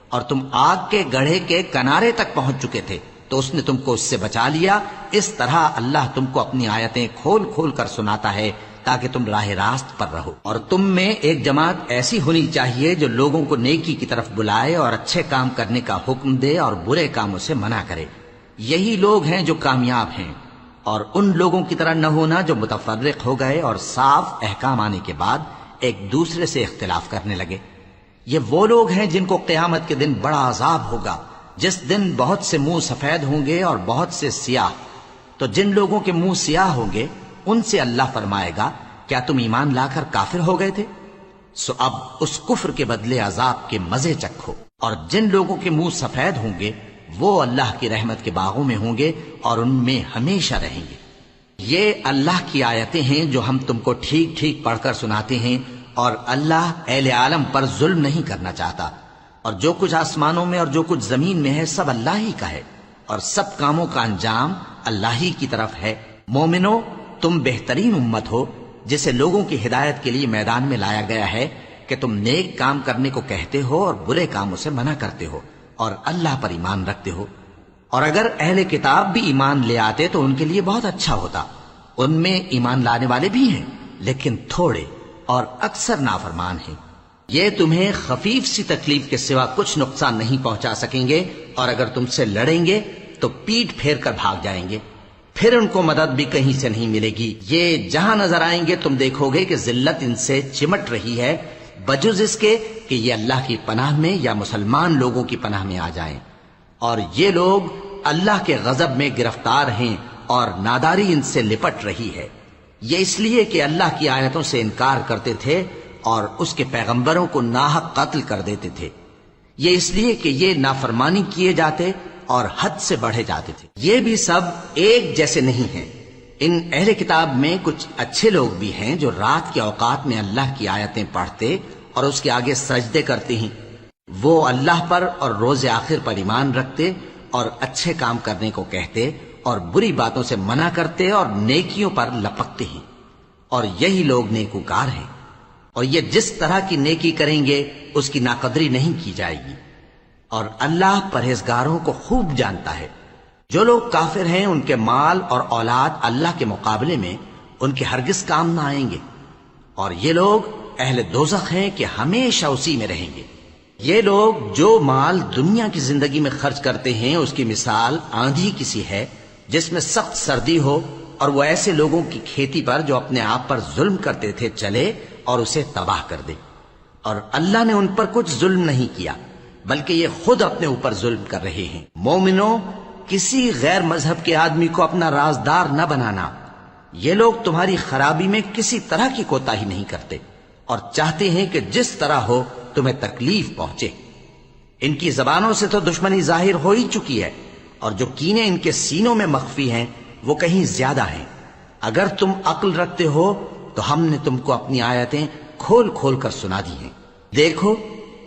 اور تم آگ کے گڑھے کے کنارے تک پہنچ چکے تھے تو اس نے تم کو اس سے بچا لیا۔ اس طرح اللہ تم کو اپنی آیتیں کھول کھول کر سناتا ہے تاکہ تم راہ راست پر رہو۔ اور تم میں ایک جماعت ایسی ہونی چاہیے جو لوگوں کو نیکی کی طرف بلائے اور اچھے کام کرنے کا حکم دے اور برے کاموں سے منع کرے۔ یہی لوگ ہیں جو کامیاب ہیں، اور ان لوگوں کی طرح نہ ہونا جو متفرق ہو گئے اور صاف احکام آنے کے بعد ایک دوسرے سے اختلاف کرنے لگے۔ یہ وہ لوگ ہیں جن کو قیامت کے دن بڑا عذاب ہوگا، جس دن بہت سے منہ سفید ہوں گے اور بہت سے سیاہ۔ تو جن لوگوں کے منہ سیاہ ہوں گے ان سے اللہ فرمائے گا، کیا تم ایمان لا کر کافر ہو گئے تھے؟ سو اب اس کفر کے بدلے عذاب کے مزے چکھو۔ اور جن لوگوں کے منہ سفید ہوں گے وہ اللہ کی رحمت کے باغوں میں ہوں گے اور ان میں ہمیشہ رہیں گے۔ یہ اللہ کی آیتیں ہیں جو ہم تم کو ٹھیک ٹھیک پڑھ کر سناتے ہیں، اور اللہ اہل عالم پر ظلم نہیں کرنا چاہتا، اور جو کچھ آسمانوں میں اور جو کچھ زمین میں ہے سب اللہ ہی کا ہے، اور سب کاموں کا انجام اللہ ہی کی طرف ہے۔ مومنو، تم بہترین امت ہو جسے لوگوں کی ہدایت کے لیے میدان میں لایا گیا ہے کہ تم نیک کام کرنے کو کہتے ہو اور برے کاموں سے منع کرتے ہو اور اللہ پر ایمان رکھتے ہو۔ اور اگر اہل کتاب بھی ایمان لے آتے تو ان کے لیے بہت اچھا ہوتا، ان میں ایمان لانے والے بھی ہیں لیکن تھوڑے اور اکثر نافرمان ہیں۔ یہ تمہیں خفیف سی تکلیف کے سوا کچھ نقصان نہیں پہنچا سکیں گے، اور اگر تم سے لڑیں گے تو پیٹ پھیر کر بھاگ جائیں گے، پھر ان کو مدد بھی کہیں سے نہیں ملے گی۔ یہ جہاں نظر آئیں گے تم دیکھو گے کہ ذلت ان سے چمٹ رہی ہے، بجز اس کے کہ یہ اللہ کی پناہ میں یا مسلمان لوگوں کی پناہ میں آ جائیں۔ اور یہ لوگ اللہ کے غضب میں گرفتار ہیں اور ناداری ان سے لپٹ رہی ہے۔ یہ اس لیے کہ اللہ کی آیتوں سے انکار کرتے تھے اور اس کے پیغمبروں کو ناحق قتل کر دیتے تھے۔ یہ اس لیے کہ یہ نافرمانی کیے جاتے اور حد سے بڑھے جاتے تھے۔ یہ بھی سب ایک جیسے نہیں ہیں۔ ان اہل کتاب میں کچھ اچھے لوگ بھی ہیں جو رات کے اوقات میں اللہ کی آیتیں پڑھتے اور اس کے آگے سجدے کرتے ہیں۔ وہ اللہ پر اور روز آخر پر ایمان رکھتے اور اچھے کام کرنے کو کہتے اور بری باتوں سے منع کرتے اور نیکیوں پر لپکتے ہیں، اور یہی لوگ نیکوکار ہیں۔ اور یہ جس طرح کی نیکی کریں گے اس کی ناقدری نہیں کی جائے گی، اور اللہ پرہیزگاروں کو خوب جانتا ہے۔ جو لوگ کافر ہیں ان کے مال اور اولاد اللہ کے مقابلے میں ان کے ہرگز کام نہ آئیں گے، اور یہ لوگ اہل دوزخ ہیں کہ ہمیشہ اسی میں رہیں گے۔ یہ لوگ جو مال دنیا کی زندگی میں خرچ کرتے ہیں اس کی مثال آندھی کسی ہے جس میں سخت سردی ہو، اور وہ ایسے لوگوں کی کھیتی پر جو اپنے آپ پر ظلم کرتے تھے چلے اور اسے تباہ کر دے۔ اور اللہ نے ان پر کچھ ظلم نہیں کیا بلکہ یہ خود اپنے اوپر ظلم کر رہے ہیں۔ مومنوں، کسی غیر مذہب کے آدمی کو اپنا رازدار نہ بنانا۔ یہ لوگ تمہاری خرابی میں کسی طرح کی کوتاہی نہیں کرتے اور چاہتے ہیں کہ جس طرح ہو تمہیں تکلیف پہنچے۔ ان کی زبانوں سے تو دشمنی ظاہر ہو ہی چکی ہے، اور جو کینے ان کے سینوں میں مخفی ہیں وہ کہیں زیادہ ہیں۔ اگر تم عقل رکھتے ہو تو ہم نے تم کو اپنی آیتیں کھول کھول کر سنا دی ہیں۔ دیکھو،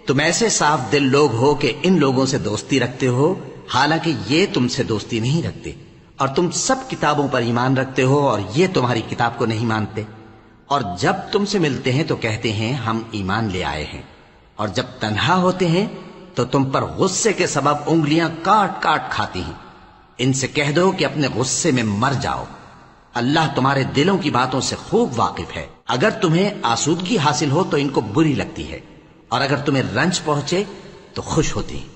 تم ایسے صاف دل لوگ ہو کہ ان لوگوں سے دوستی رکھتے ہو، حالانکہ یہ تم سے دوستی نہیں رکھتے، اور تم سب کتابوں پر ایمان رکھتے ہو اور یہ تمہاری کتاب کو نہیں مانتے۔ اور جب تم سے ملتے ہیں تو کہتے ہیں ہم ایمان لے آئے ہیں، اور جب تنہا ہوتے ہیں تو تم پر غصے کے سبب انگلیاں کاٹ کاٹ کھاتی ہیں۔ ان سے کہہ دو کہ اپنے غصے میں مر جاؤ، اللہ تمہارے دلوں کی باتوں سے خوب واقف ہے۔ اگر تمہیں آسودگی حاصل ہو تو ان کو بری لگتی ہے، اور اگر تمہیں رنج پہنچے تو خوش ہوتی ہیں۔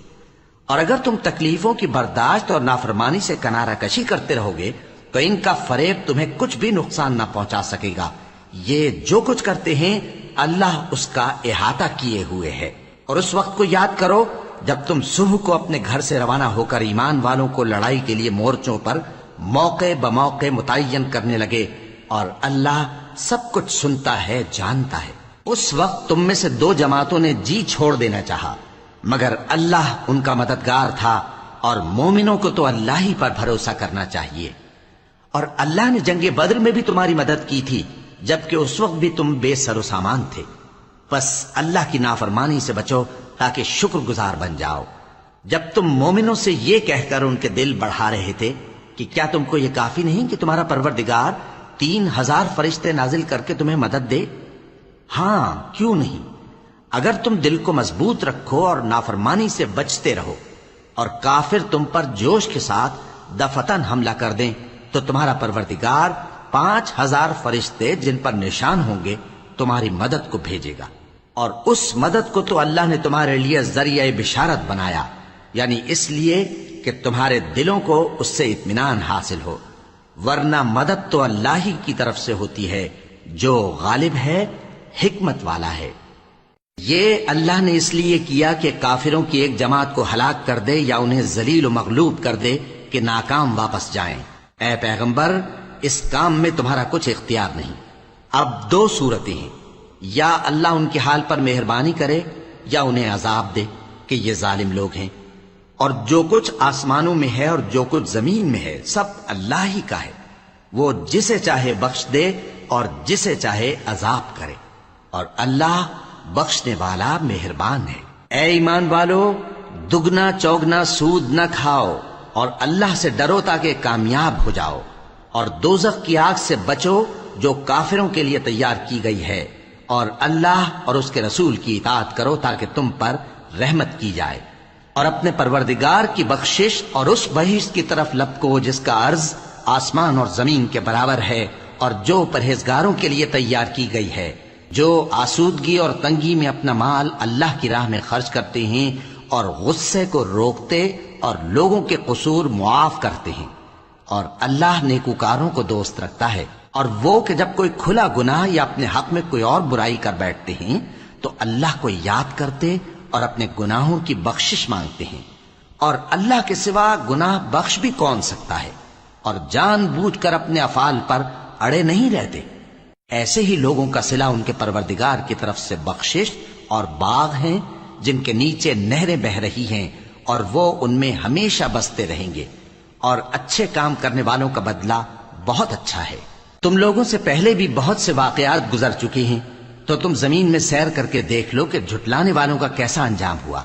اور اگر تم تکلیفوں کی برداشت اور نافرمانی سے کنارہ کشی کرتے رہو گے تو ان کا فریب تمہیں کچھ بھی نقصان نہ پہنچا سکے گا۔ یہ جو کچھ کرتے ہیں اللہ اس کا احاطہ کیے ہوئے ہے۔ اور اس وقت کو یاد کرو جب تم صبح کو اپنے گھر سے روانہ ہو کر ایمان والوں کو لڑائی کے لیے مورچوں پر موقع بموقع متعین کرنے لگے، اور اللہ سب کچھ سنتا ہے، جانتا ہے۔ اس وقت تم میں سے دو جماعتوں نے جی چھوڑ دینا چاہا، مگر اللہ ان کا مددگار تھا، اور مومنوں کو تو اللہ ہی پر بھروسہ کرنا چاہیے۔ اور اللہ نے جنگ بدر میں بھی تمہاری مدد کی تھی جبکہ اس وقت بھی تم بے سر و سامان تھے۔ بس اللہ کی نافرمانی سے بچو تاکہ شکر گزار بن جاؤ۔ جب تم مومنوں سے یہ کہہ کر ان کے دل بڑھا رہے تھے کہ کیا تم کو یہ کافی نہیں کہ تمہارا پروردگار 3000 فرشتے نازل کر کے تمہیں مدد دے؟ ہاں، کیوں نہیں؟ اگر تم دل کو مضبوط رکھو اور نافرمانی سے بچتے رہو، اور کافر تم پر جوش کے ساتھ دفتن حملہ کر دیں تو تمہارا پروردگار 5000 فرشتے جن پر نشان ہوں گے تمہاری مدد کو بھیجے گا۔ اور اس مدد کو تو اللہ نے تمہارے لیے ذریعہ بشارت بنایا، یعنی اس لیے کہ تمہارے دلوں کو اس سے اطمینان حاصل ہو، ورنہ مدد تو اللہ ہی کی طرف سے ہوتی ہے جو غالب ہے، حکمت والا ہے۔ یہ اللہ نے اس لیے کیا کہ کافروں کی ایک جماعت کو ہلاک کر دے یا انہیں ذلیل و مغلوب کر دے کہ ناکام واپس جائیں۔ اے پیغمبر، اس کام میں تمہارا کچھ اختیار نہیں۔ اب دو صورتیں ہیں، یا اللہ ان کے حال پر مہربانی کرے یا انہیں عذاب دے کہ یہ ظالم لوگ ہیں۔ اور جو کچھ آسمانوں میں ہے اور جو کچھ زمین میں ہے سب اللہ ہی کا ہے، وہ جسے چاہے بخش دے اور جسے چاہے عذاب کرے، اور اللہ بخشنے والا مہربان ہے۔ اے ایمان والو، دگنا چوگنا سود نہ کھاؤ اور اللہ سے ڈرو تاکہ کامیاب ہو جاؤ، اور دوزخ کی آگ سے بچو جو کافروں کے لیے تیار کی گئی ہے، اور اللہ اور اس کے رسول کی اطاعت کرو تاکہ تم پر رحمت کی جائے، اور اپنے پروردگار کی بخشش اور اس بہشت کی طرف لپکو جس کا عرض آسمان اور زمین کے برابر ہے، اور جو پرہیزگاروں کے لیے تیار کی گئی ہے۔ جو آسودگی اور تنگی میں اپنا مال اللہ کی راہ میں خرچ کرتے ہیں اور غصے کو روکتے اور لوگوں کے قصور معاف کرتے ہیں، اور اللہ نیکوکاروں کو دوست رکھتا ہے۔ اور وہ کہ جب کوئی کھلا گناہ یا اپنے حق میں کوئی اور برائی کر بیٹھتے ہیں تو اللہ کو یاد کرتے اور اپنے گناہوں کی بخشش مانگتے ہیں، اور اللہ کے سوا گناہ بخش بھی کون سکتا ہے، اور جان بوجھ کر اپنے افعال پر اڑے نہیں رہتے۔ ایسے ہی لوگوں کا صلہ ان کے پروردگار کی طرف سے بخشش اور باغ ہیں جن کے نیچے نہریں بہ رہی ہیں، اور وہ ان میں ہمیشہ بستے رہیں گے، اور اچھے کام کرنے والوں کا بدلہ بہت اچھا ہے۔ تم لوگوں سے پہلے بھی بہت سے واقعات گزر چکے ہیں، تو تم زمین میں سیر کر کے دیکھ لو کہ جھٹلانے والوں کا کیسا انجام ہوا۔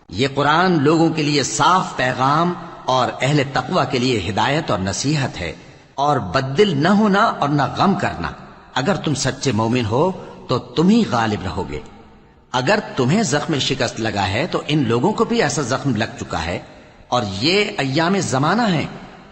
یہ قرآن لوگوں کے لیے صاف پیغام اور اہل تقوی کے لیے ہدایت اور نصیحت ہے، اور بددل نہ ہونا اور نہ غم کرنا۔ اگر تم سچے مومن ہو تو تم ہی غالب رہو گے۔ اگر تمہیں زخم شکست لگا ہے تو ان لوگوں کو بھی ایسا زخم لگ چکا ہے، اور یہ ایام زمانہ ہے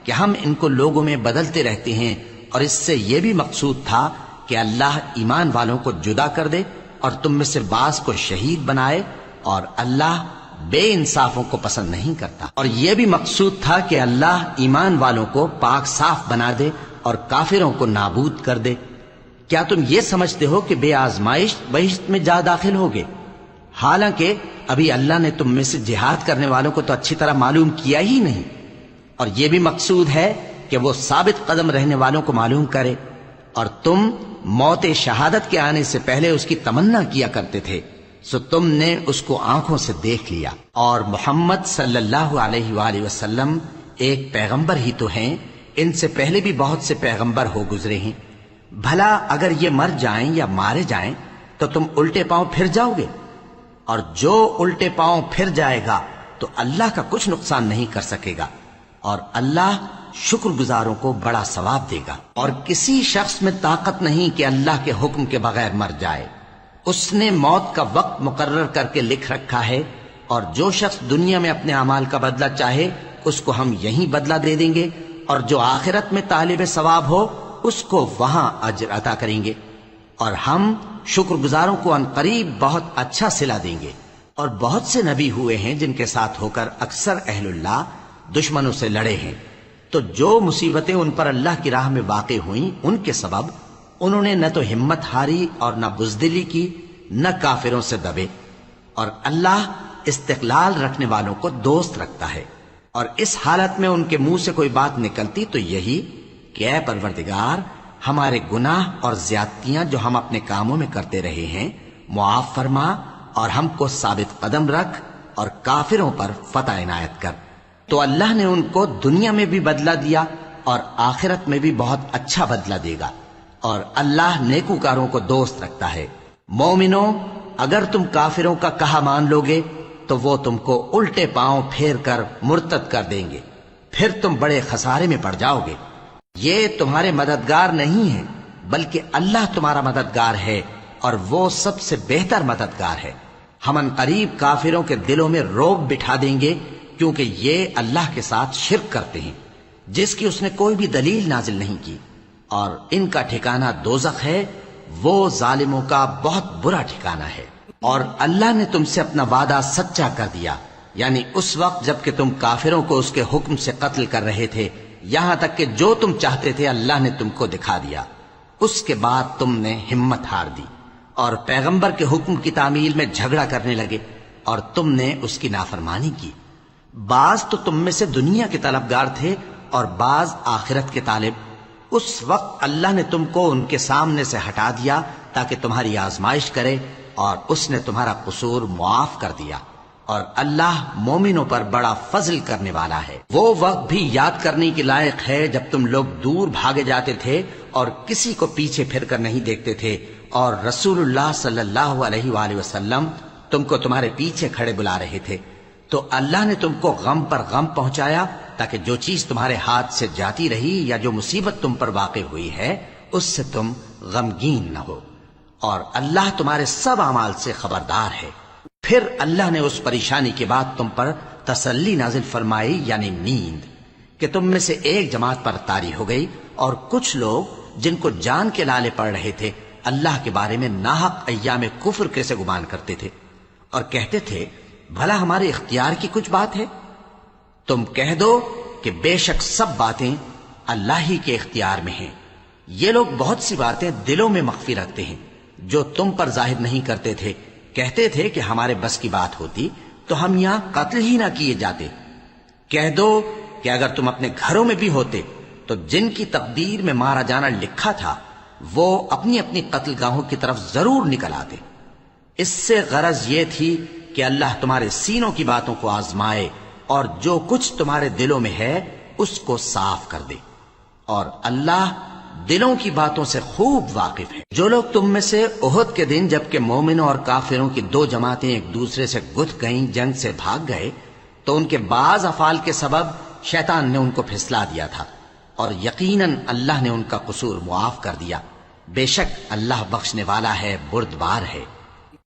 کہ ہم ان کو لوگوں میں بدلتے رہتے ہیں، اور اس سے یہ بھی مقصود تھا کہ اللہ ایمان والوں کو جدا کر دے اور تم میں سے بعض کو شہید بنائے، اور اللہ بے انصافوں کو پسند نہیں کرتا۔ اور یہ بھی مقصود تھا کہ اللہ ایمان والوں کو پاک صاف بنا دے اور کافروں کو نابود کر دے۔ کیا تم یہ سمجھتے ہو کہ بے آزمائش بہشت میں جا داخل ہوگے؟ حالانکہ ابھی اللہ نے تم میں سے جہاد کرنے والوں کو تو اچھی طرح معلوم کیا ہی نہیں، اور یہ بھی مقصود ہے کہ وہ ثابت قدم رہنے والوں کو معلوم کرے۔ اور تم موت شہادت کے آنے سے پہلے اس کی تمنا کیا کرتے تھے، سو تم نے اس کو آنکھوں سے دیکھ لیا۔ اور محمد صلی اللہ علیہ وآلہ وسلم ایک پیغمبر ہی تو ہیں، ان سے پہلے بھی بہت سے پیغمبر ہو گزرے ہیں۔ بھلا اگر یہ مر جائیں یا مارے جائیں تو تم الٹے پاؤں پھر جاؤ گے؟ اور جو الٹے پاؤں پھر جائے گا تو اللہ کا کچھ نقصان نہیں کر سکے گا، اور اللہ شکر گزاروں کو بڑا ثواب دے گا۔ اور کسی شخص میں طاقت نہیں کہ اللہ کے حکم کے بغیر مر جائے، اس نے موت کا وقت مقرر کر کے لکھ رکھا ہے، اور جو شخص دنیا میں اپنے اعمال کا بدلہ چاہے اس کو ہم یہیں بدلہ دے دیں گے، اور جو آخرت میں طالب ثواب ہو اس کو وہاں اجر عطا کریں گے، اور ہم شکر گزاروں کو ان قریب بہت اچھا صلہ دیں گے۔ اور بہت سے نبی ہوئے ہیں جن کے ساتھ ہو کر اکثر اہل اللہ دشمنوں سے لڑے ہیں، تو جو مصیبتیں ان پر اللہ کی راہ میں واقع ہوئیں ان کے سبب انہوں نے نہ تو ہمت ہاری اور نہ بزدلی کی، نہ کافروں سے دبے۔ اور اللہ استقلال رکھنے والوں کو دوست رکھتا ہے، اور اس حالت میں ان کے منہ سے کوئی بات نکلتی تو یہی کہ اے پروردگار، ہمارے گناہ اور زیادتیاں جو ہم اپنے کاموں میں کرتے رہے ہیں معاف فرما، اور ہم کو ثابت قدم رکھ، اور کافروں پر فتح عنایت کر۔ تو اللہ نے ان کو دنیا میں بھی بدلہ دیا اور آخرت میں بھی بہت اچھا بدلہ دے گا، اور اللہ نیکوکاروں کو دوست رکھتا ہے۔ مومنوں، اگر تم کافروں کا کہا مان لوگے تو وہ تم کو الٹے پاؤں پھیر کر مرتد کر دیں گے، پھر تم بڑے خسارے میں پڑ جاؤ گے۔ یہ تمہارے مددگار نہیں ہے بلکہ اللہ تمہارا مددگار ہے، اور وہ سب سے بہتر مددگار ہے۔ ہم ان قریب کافروں کے دلوں میں رعب بٹھا دیں گے، کیونکہ یہ اللہ کے ساتھ شرک کرتے ہیں جس کی اس نے کوئی بھی دلیل نازل نہیں کی، اور ان کا ٹھکانہ دوزخ ہے، وہ ظالموں کا بہت برا ٹھکانہ ہے۔ اور اللہ نے تم سے اپنا وعدہ سچا کر دیا، یعنی اس وقت جب کہ تم کافروں کو اس کے حکم سے قتل کر رہے تھے، یہاں تک کہ جو تم چاہتے تھے اللہ نے تم کو دکھا دیا۔ اس کے بعد تم نے ہمت ہار دی اور پیغمبر کے حکم کی تعمیل میں جھگڑا کرنے لگے، اور تم نے اس کی نافرمانی کی۔ بعض تو تم میں سے دنیا کے طلبگار تھے اور بعض آخرت کے طالب۔ اس وقت اللہ نے تم کو ان کے سامنے سے ہٹا دیا تاکہ تمہاری آزمائش کرے، اور اس نے تمہارا قصور معاف کر دیا، اور اللہ مومنوں پر بڑا فضل کرنے والا ہے۔ وہ وقت بھی یاد کرنے کے لائق ہے جب تم لوگ دور بھاگے جاتے تھے اور کسی کو پیچھے پھر کر نہیں دیکھتے تھے، اور رسول اللہ صلی اللہ علیہ وآلہ وسلم تم کو تمہارے پیچھے کھڑے بلا رہے تھے، تو اللہ نے تم کو غم پر غم پہنچایا تاکہ جو چیز تمہارے ہاتھ سے جاتی رہی یا جو مصیبت تم پر واقع ہوئی ہے اس سے تم غمگین نہ ہو، اور اللہ تمہارے سب اعمال سے خبردار ہے۔ پھر اللہ نے اس پریشانی کے بعد تم پر تسلی نازل فرمائی، یعنی نیند، کہ تم میں سے ایک جماعت پر طاری ہو گئی، اور کچھ لوگ جن کو جان کے لالے پڑ رہے تھے اللہ کے بارے میں ناحق ایام کفر کیسے گمان کرتے تھے اور کہتے تھے بھلا ہمارے اختیار کی کچھ بات ہے؟ تم کہہ دو کہ بے شک سب باتیں اللہ ہی کے اختیار میں ہیں۔ یہ لوگ بہت سی باتیں دلوں میں مخفی رکھتے ہیں جو تم پر ظاہر نہیں کرتے تھے۔ کہتے تھے کہ ہمارے بس کی بات ہوتی تو ہم یہاں قتل ہی نہ کیے جاتے۔ کہہ دو کہ اگر تم اپنے گھروں میں بھی ہوتے تو جن کی تقدیر میں مارا جانا لکھا تھا وہ اپنی اپنی قتل گاہوں کی طرف ضرور نکل آتے۔ اس سے غرض یہ تھی کہ اللہ تمہارے سینوں کی باتوں کو آزمائے اور جو کچھ تمہارے دلوں میں ہے اس کو صاف کر دے، اور اللہ دلوں کی باتوں سے خوب واقف ہے۔ جو لوگ تم میں سے احد کے دن جبکہ مومنوں اور کافروں کی دو جماعتیں ایک دوسرے سے گتھ گئیں جنگ سے بھاگ گئے تو ان کے بعض افعال کے سبب شیطان نے ان کو پھسلا دیا تھا، اور یقیناً اللہ نے ان کا قصور معاف کر دیا۔ بے شک اللہ بخشنے والا ہے، بردبار ہے۔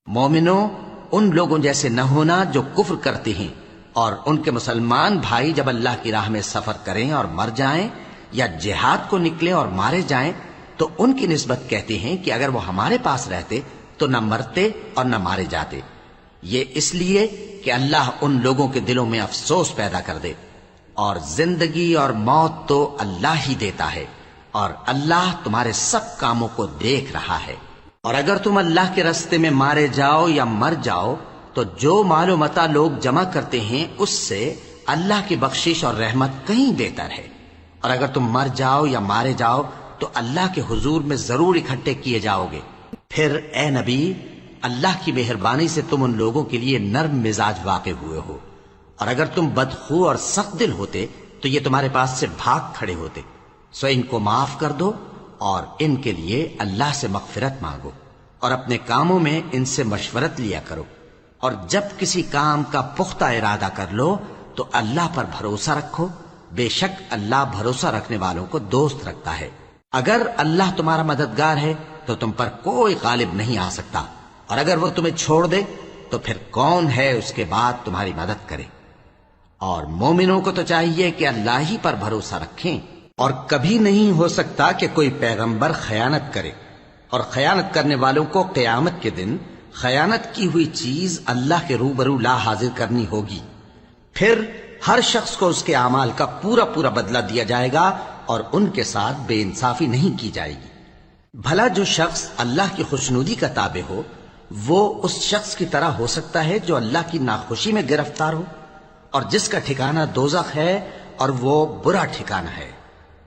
مومنوں، ان لوگوں جیسے نہ ہونا جو کفر کرتے ہیں اور ان کے مسلمان بھائی جب اللہ کی راہ میں سفر کریں اور مر جائیں یا جہاد کو نکلیں اور مارے جائیں تو ان کی نسبت کہتے ہیں کہ اگر وہ ہمارے پاس رہتے تو نہ مرتے اور نہ مارے جاتے۔ یہ اس لیے کہ اللہ ان لوگوں کے دلوں میں افسوس پیدا کر دے، اور زندگی اور موت تو اللہ ہی دیتا ہے، اور اللہ تمہارے سب کاموں کو دیکھ رہا ہے۔ اور اگر تم اللہ کے راستے میں مارے جاؤ یا مر جاؤ تو جو مال و متاع لوگ جمع کرتے ہیں اس سے اللہ کی بخشش اور رحمت کہیں بہتر ہے، اور اگر تم مر جاؤ یا مارے جاؤ تو اللہ کے حضور میں ضرور اکٹھے کیے جاؤ گے۔ پھر اے نبی، اللہ کی مہربانی سے تم ان لوگوں کے لیے نرم مزاج واقع ہوئے ہو، اور اگر تم بدخو اور سخت دل ہوتے تو یہ تمہارے پاس سے بھاگ کھڑے ہوتے۔ سو ان کو معاف کر دو اور ان کے لیے اللہ سے مغفرت مانگو، اور اپنے کاموں میں ان سے مشورت لیا کرو، اور جب کسی کام کا پختہ ارادہ کر لو تو اللہ پر بھروسہ رکھو، بے شک اللہ بھروسہ رکھنے والوں کو دوست رکھتا ہے۔ اگر اللہ تمہارا مددگار ہے تو تم پر کوئی غالب نہیں آ سکتا، اور اگر وہ تمہیں چھوڑ دے تو پھر کون ہے اس کے بعد تمہاری مدد کرے؟ اور مومنوں کو تو چاہیے کہ اللہ ہی پر بھروسہ رکھیں، اور کبھی نہیں ہو سکتا کہ کوئی پیغمبر خیانت کرے، اور خیانت کرنے والوں کو قیامت کے دن خیانت کی ہوئی چیز اللہ کے روبرو لا حاضر کرنی ہوگی۔ پھر ہر شخص کو اس کے اعمال کا پورا پورا بدلہ دیا جائے گا، اور ان کے ساتھ بے انصافی نہیں کی جائے گی۔ بھلا جو شخص اللہ کی خوشنودی کا تابع ہو وہ اس شخص کی طرح ہو سکتا ہے جو اللہ کی ناخوشی میں گرفتار ہو، اور جس کا ٹھکانہ دوزخ ہے اور وہ برا ٹھکانہ ہے۔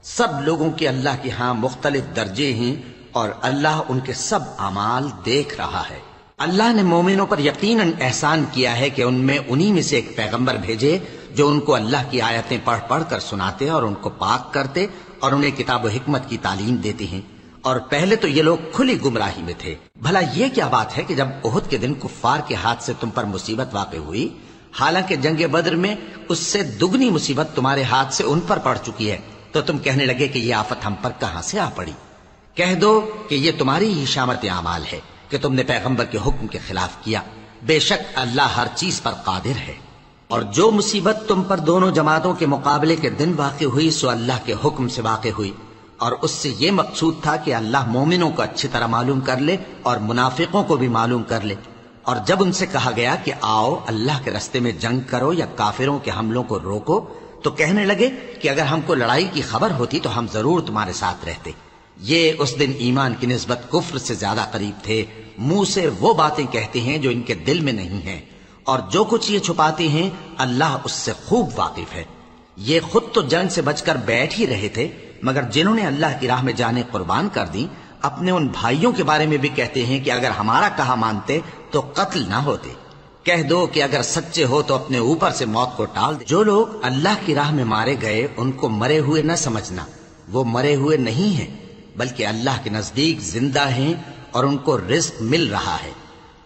سب لوگوں کے اللہ کے ہاں مختلف درجے ہیں، اور اللہ ان کے سب اعمال دیکھ رہا ہے۔ اللہ نے مومنوں پر یقیناً احسان کیا ہے کہ ان میں انہی میں سے ایک پیغمبر بھیجے جو ان کو اللہ کی آیتیں پڑھ پڑھ کر سناتے اور ان کو پاک کرتے اور انہیں کتاب و حکمت کی تعلیم دیتے ہیں، اور پہلے تو یہ لوگ کھلی گمراہی میں تھے۔ بھلا یہ کیا بات ہے کہ جب احد کے دن کفار کے ہاتھ سے تم پر مصیبت واقع ہوئی، حالانکہ جنگ بدر میں اس سے دگنی مصیبت تمہارے ہاتھ سے ان پر پڑ چکی ہے، تو تم کہنے لگے کہ یہ آفت ہم پر کہاں سے آ پڑی؟ کہہ دو کہ یہ تمہاری ہی شامت اعمال ہے کہ تم نے پیغمبر کے حکم کے خلاف کیا، بے شک اللہ ہر چیز پر قادر ہے۔ اور جو مصیبت تم پر دونوں جماعتوں کے مقابلے کے دن واقع ہوئی سو اللہ کے حکم سے واقع ہوئی، اور اس سے یہ مقصود تھا کہ اللہ مومنوں کو اچھی طرح معلوم کر لے اور منافقوں کو بھی معلوم کر لے۔ اور جب ان سے کہا گیا کہ آؤ اللہ کے راستے میں جنگ کرو یا کافروں کے حملوں کو روکو، تو کہنے لگے کہ اگر ہم کو لڑائی کی خبر ہوتی تو ہم ضرور تمہارے ساتھ رہتے۔ یہ اس دن ایمان کی نسبت کفر سے زیادہ قریب تھے، منہ سے وہ باتیں کہتے ہیں جو ان کے دل میں نہیں ہیں، اور جو کچھ یہ چھپاتے ہیں اللہ اس سے خوب واقف ہے۔ یہ خود تو جنگ سے بچ کر بیٹھ ہی رہے تھے، مگر جنہوں نے اللہ کی راہ میں جانیں قربان کر دی اپنے ان بھائیوں کے بارے میں بھی کہتے ہیں کہ اگر ہمارا کہا مانتے تو قتل نہ ہوتے۔ کہہ دو کہ اگر سچے ہو تو اپنے اوپر سے موت کو ٹال دے۔ جو لوگ اللہ کی راہ میں مارے گئے ان کو مرے ہوئے نہ سمجھنا، وہ مرے ہوئے نہیں ہیں بلکہ اللہ کے نزدیک زندہ ہیں اور ان کو رزق مل رہا ہے۔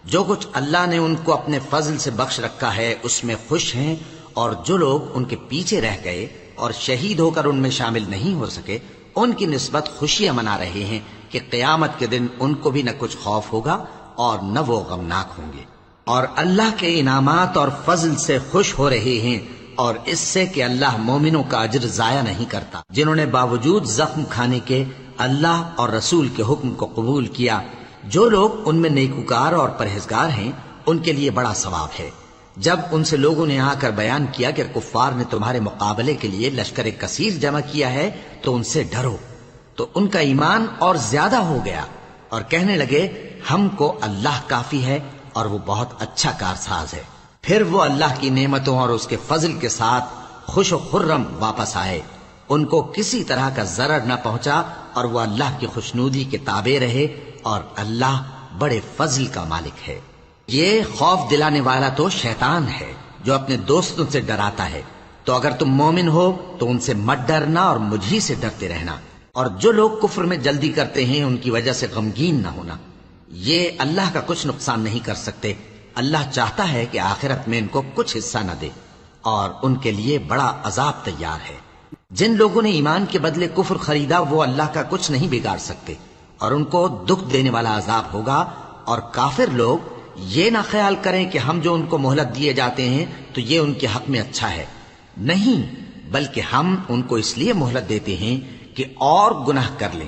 جو کچھ اللہ نے ان کو اپنے فضل سے بخش رکھا ہے اس میں خوش ہیں، اور جو لوگ ان کے پیچھے رہ گئے اور شہید ہو کر ان میں شامل نہیں ہو سکے ان کی نسبت خوشیاں منا رہے ہیں کہ قیامت کے دن ان کو بھی نہ کچھ خوف ہوگا اور نہ وہ غمناک ہوں گے، اور اللہ کے انعامات اور فضل سے خوش ہو رہے ہیں، اور اس سے کہ اللہ مومنوں کا اجر ضائع نہیں کرتا۔ جنہوں نے باوجود زخم کھانے کے اللہ اور رسول کے حکم کو قبول کیا، جو لوگ ان میں نیکوکار اور پرہیزگار ہیں ان کے لیے بڑا ثواب ہے۔ جب ان سے لوگوں نے آ کر بیان کیا کہ کفار نے تمہارے مقابلے کے لیے لشکر کثیر جمع کیا ہے تو ان سے ڈرو، تو ان کا ایمان اور زیادہ ہو گیا اور کہنے لگے ہم کو اللہ کافی ہے اور وہ بہت اچھا کارساز ہے۔ پھر وہ اللہ کی نعمتوں اور اس کے فضل کے ساتھ خوش و خرم واپس آئے، ان کو کسی طرح کا ضرر نہ پہنچا اور وہ اللہ کی خوشنودی کے تابع رہے، اور اللہ بڑے فضل کا مالک ہے۔ یہ خوف دلانے والا تو شیطان ہے جو اپنے دوستوں سے ڈراتا ہے، تو اگر تم مومن ہو تو ان سے مت ڈرنا اور مجھ ہی سے ڈرتے رہنا، اور جو لوگ کفر میں جلدی کرتے ہیں ان کی وجہ سے غمگین نہ ہونا، یہ اللہ کا کچھ نقصان نہیں کر سکتے۔ اللہ چاہتا ہے کہ آخرت میں ان کو کچھ حصہ نہ دے، اور ان کے لیے بڑا عذاب تیار ہے۔ جن لوگوں نے ایمان کے بدلے کفر خریدا وہ اللہ کا کچھ نہیں بگاڑ سکتے، اور ان کو دکھ دینے والا عذاب ہوگا۔ اور کافر لوگ یہ نہ خیال کریں کہ ہم جو ان کو مہلت دیے جاتے ہیں تو یہ ان کے حق میں اچھا ہے، نہیں، بلکہ ہم ان کو اس لیے مہلت دیتے ہیں کہ اور گناہ کر لیں،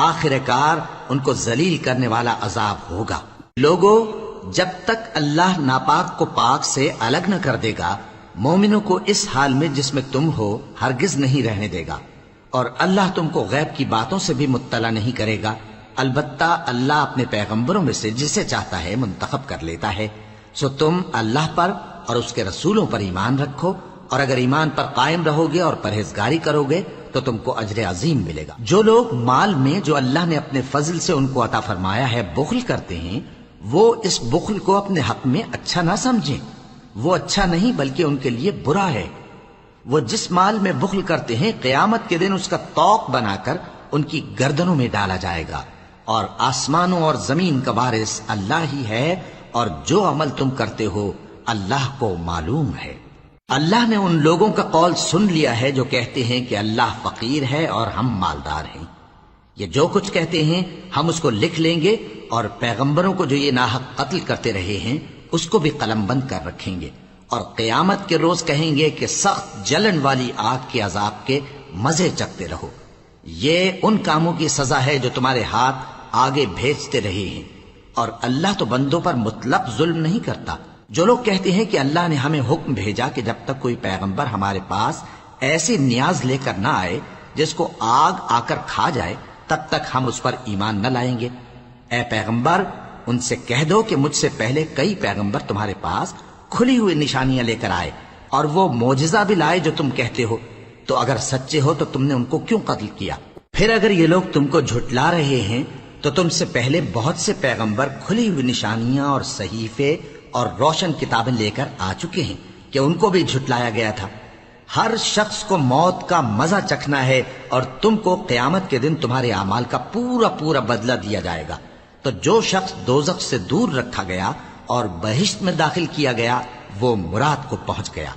آخر کار ان کو ذلیل کرنے والا عذاب ہوگا۔ لوگوں، جب تک اللہ ناپاک کو پاک سے الگ نہ کر دے گا، مومنوں کو اس حال میں جس میں تم ہو ہرگز نہیں رہنے دے گا، اور اللہ تم کو غیب کی باتوں سے بھی مطلع نہیں کرے گا۔ البتہ اللہ اپنے پیغمبروں میں سے جسے چاہتا ہے منتخب کر لیتا ہے۔ سو تم اللہ پر اور اس کے رسولوں پر ایمان رکھو، اور اگر ایمان پر قائم رہو گے اور پرہیزگاری کرو گے تو تم کو اجر عظیم ملے گا۔ جو لوگ مال میں جو اللہ نے اپنے فضل سے ان کو عطا فرمایا ہے بخل کرتے ہیں، وہ اس بخل کو اپنے حق میں اچھا نہ سمجھیں، وہ اچھا نہیں بلکہ ان کے لیے برا ہے۔ وہ جس مال میں بخل کرتے ہیں قیامت کے دن اس کا طوق بنا کر ان کی گردنوں میں ڈالا جائے گا، اور آسمانوں اور زمین کا وارث اللہ ہی ہے، اور جو عمل تم کرتے ہو اللہ کو معلوم ہے۔ اللہ نے ان لوگوں کا قول سن لیا ہے جو کہتے ہیں کہ اللہ فقیر ہے اور ہم مالدار ہیں۔ یہ جو کچھ کہتے ہیں ہم اس کو لکھ لیں گے، اور پیغمبروں کو جو یہ ناحق قتل کرتے رہے ہیں اس کو بھی قلم بند کر رکھیں گے، اور قیامت کے روز کہیں گے کہ سخت جلن والی آگ کے عذاب کے مزے چکتے رہو۔ یہ ان کاموں کی سزا ہے جو تمہارے ہاتھ آگے بھیجتے رہے ہیں، اور اللہ تو بندوں پر مطلق ظلم نہیں کرتا۔ جو لوگ کہتے ہیں کہ اللہ نے ہمیں حکم بھیجا کہ جب تک کوئی پیغمبر ہمارے پاس ایسی نیاز لے کر نہ آئے جس کو آگ آ کر کھا جائے تب تک ہم اس پر ایمان نہ لائیں گے، اے پیغمبر ان سے کہہ دو کہ مجھ سے پہلے کئی پیغمبر تمہارے پاس کھلی ہوئی نشانیاں لے کر آئے، اور وہ معجزہ بھی لائے جو تم کہتے ہو، تو اگر سچے ہو تو تم نے ان کو کیوں قتل کیا؟ پھر اگر یہ لوگ تم کو جھٹلا رہے ہیں تو تم سے پہلے بہت سے پیغمبر کھلی ہوئی نشانیاں اور صحیفے اور روشن کتابیں لے کر آ چکے ہیں کہ ان کو بھی جھٹلایا گیا تھا۔ ہر شخص کو موت کا مزہ چکھنا ہے، اور تم کو قیامت کے دن تمہارے اعمال کا پورا پورا بدلہ دیا جائے گا۔ تو جو شخص دوزخ سے دور رکھا گیا اور بہشت میں داخل کیا گیا وہ مراد کو پہنچ گیا،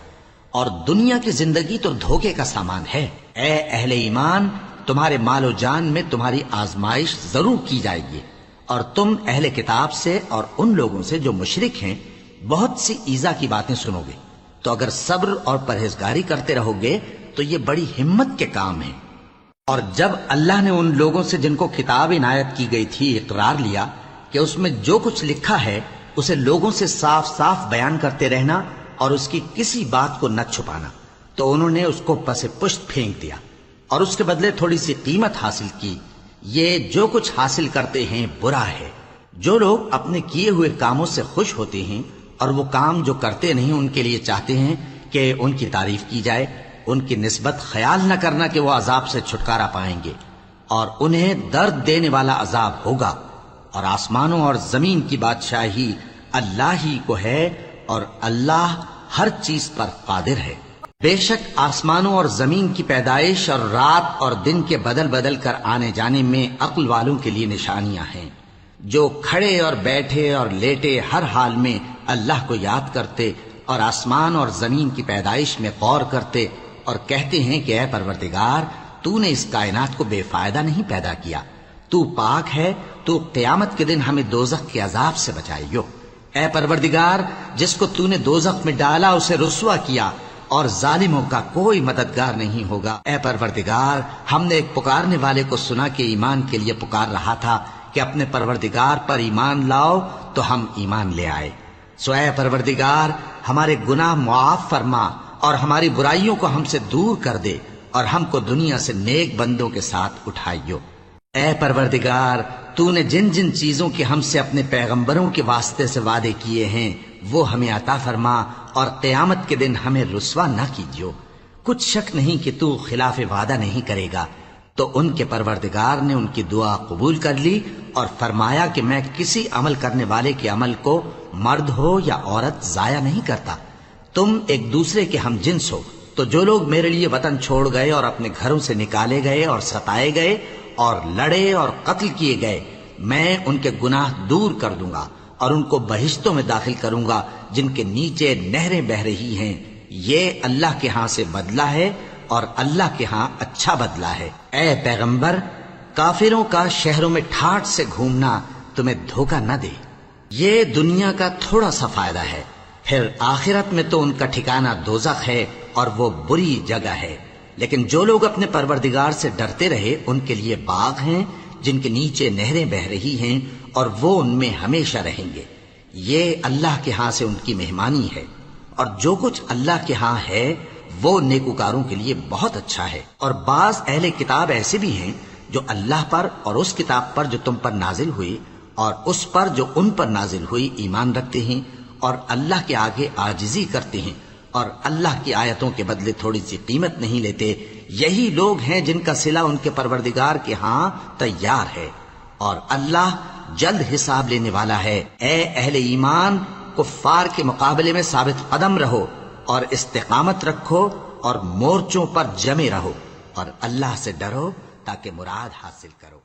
اور دنیا کی زندگی تو دھوکے کا سامان ہے۔ اے اہل ایمان، تمہارے مال و جان میں تمہاری آزمائش ضرور کی جائے گی، اور تم اہل کتاب سے اور ان لوگوں سے جو مشرک ہیں بہت سی ایذا کی باتیں سنو گے، تو اگر صبر اور پرہیزگاری کرتے رہو گے تو یہ بڑی ہمت کے کام ہیں۔ اور جب اللہ نے ان لوگوں سے جن کو کتاب عنایت کی گئی تھی اقرار لیا کہ اس میں جو کچھ لکھا ہے اسے لوگوں سے صاف صاف بیان کرتے رہنا اور اس کی کسی بات کو نہ چھپانا، تو انہوں نے اس کو پس پشت پھینک دیا اور اس کے بدلے تھوڑی سی قیمت حاصل کی۔ یہ جو کچھ حاصل کرتے ہیں برا ہے۔ جو لوگ اپنے کیے ہوئے کاموں سے خوش ہوتے ہیں اور وہ کام جو کرتے نہیں ان کے لیے چاہتے ہیں کہ ان کی تعریف کی جائے، ان کی نسبت خیال نہ کرنا کہ وہ عذاب سے چھٹکارا پائیں گے، اور انہیں درد دینے والا عذاب ہوگا۔ اور آسمانوں اور زمین کی بادشاہی اللہ ہی کو ہے، اور اللہ ہر چیز پر قادر ہے۔ بے شک آسمانوں اور زمین کی پیدائش اور رات اور دن کے بدل بدل کر آنے جانے میں عقل والوں کے لیے نشانیاں ہیں، جو کھڑے اور بیٹھے اور لیٹے ہر حال میں اللہ کو یاد کرتے اور آسمان اور زمین کی پیدائش میں غور کرتے اور کہتے ہیں کہ اے پروردگار، تو نے اس کائنات کو بے فائدہ نہیں پیدا کیا، تو پاک ہے، تو قیامت کے دن ہمیں دوزخ کے عذاب سے بچائیو۔ اے پروردگار، جس کو تو نے دوزخ میں ڈالا اسے رسوا کیا، اور ظالموں کا کوئی مددگار نہیں ہوگا۔ اے پروردگار، ہم نے ایک پکارنے والے کو سنا کہ ایمان کے لیے پکار رہا تھا کہ اپنے پروردگار پر ایمان لاؤ، تو ہم ایمان لے آئے۔ سو اے پروردگار، ہمارے گناہ معاف فرما اور ہماری برائیوں کو ہم سے دور کر دے، اور ہم کو دنیا سے نیک بندوں کے ساتھ اٹھائیو۔ اے پروردگار، تو نے جن جن چیزوں کے ہم سے اپنے پیغمبروں کے واسطے سے وعدے کیے ہیں وہ ہمیں عطا فرما، اور قیامت کے دن ہمیں رسوا نہ کیجیو۔ کچھ شک نہیں کہ تو خلاف وعدہ نہیں کرے گا۔ تو ان کے پروردگار نے ان کی دعا قبول کر لی اور فرمایا کہ میں کسی عمل کرنے والے کے عمل کو مرد ہو یا عورت ضائع نہیں کرتا۔ تم ایک دوسرے کے ہم جنس ہو، تو جو لوگ میرے لیے وطن چھوڑ گئے اور اپنے گھروں سے نکالے گئے اور ستائے گئے اور لڑے اور قتل کیے گئے، میں ان کے گناہ دور کر دوں گا اور ان کو بہشتوں میں داخل کروں گا جن کے نیچے نہریں بہہ رہی ہیں۔ یہ اللہ کے ہاں سے بدلہ ہے اور اللہ کے ہاں اچھا بدلہ ہے۔ اے پیغمبر، کافروں کا شہروں میں ٹھاٹھ سے گھومنا تمہیں دھوکہ نہ دے۔ یہ دنیا کا تھوڑا سا فائدہ ہے، پھر آخرت میں تو ان کا ٹھکانہ دوزخ ہے اور وہ بری جگہ ہے۔ لیکن جو لوگ اپنے پروردگار سے ڈرتے رہے ان کے لیے باغ ہیں جن کے نیچے نہریں بہہ رہی ہیں، اور وہ ان میں ہمیشہ رہیں گے۔ یہ اللہ کے ہاں سے ان کی مہمانی ہے، اور جو کچھ اللہ کے ہاں ہے وہ نیکوکاروں کے لیے بہت اچھا ہے۔ اور بعض اہل کتاب ایسے بھی ہیں جو اللہ پر اور اس کتاب پر جو تم پر نازل ہوئی اور اس پر جو ان پر نازل ہوئی ایمان رکھتے ہیں، اور اللہ کے آگے عاجزی کرتے ہیں، اور اللہ کی آیتوں کے بدلے تھوڑی سی قیمت نہیں لیتے۔ یہی لوگ ہیں جن کا صلہ ان کے پروردگار کے ہاں تیار ہے، اور اللہ جلد حساب لینے والا ہے۔ اے اہل ایمان، کفار کے مقابلے میں ثابت قدم رہو اور استقامت رکھو اور مورچوں پر جمے رہو، اور اللہ سے ڈرو تاکہ مراد حاصل کرو۔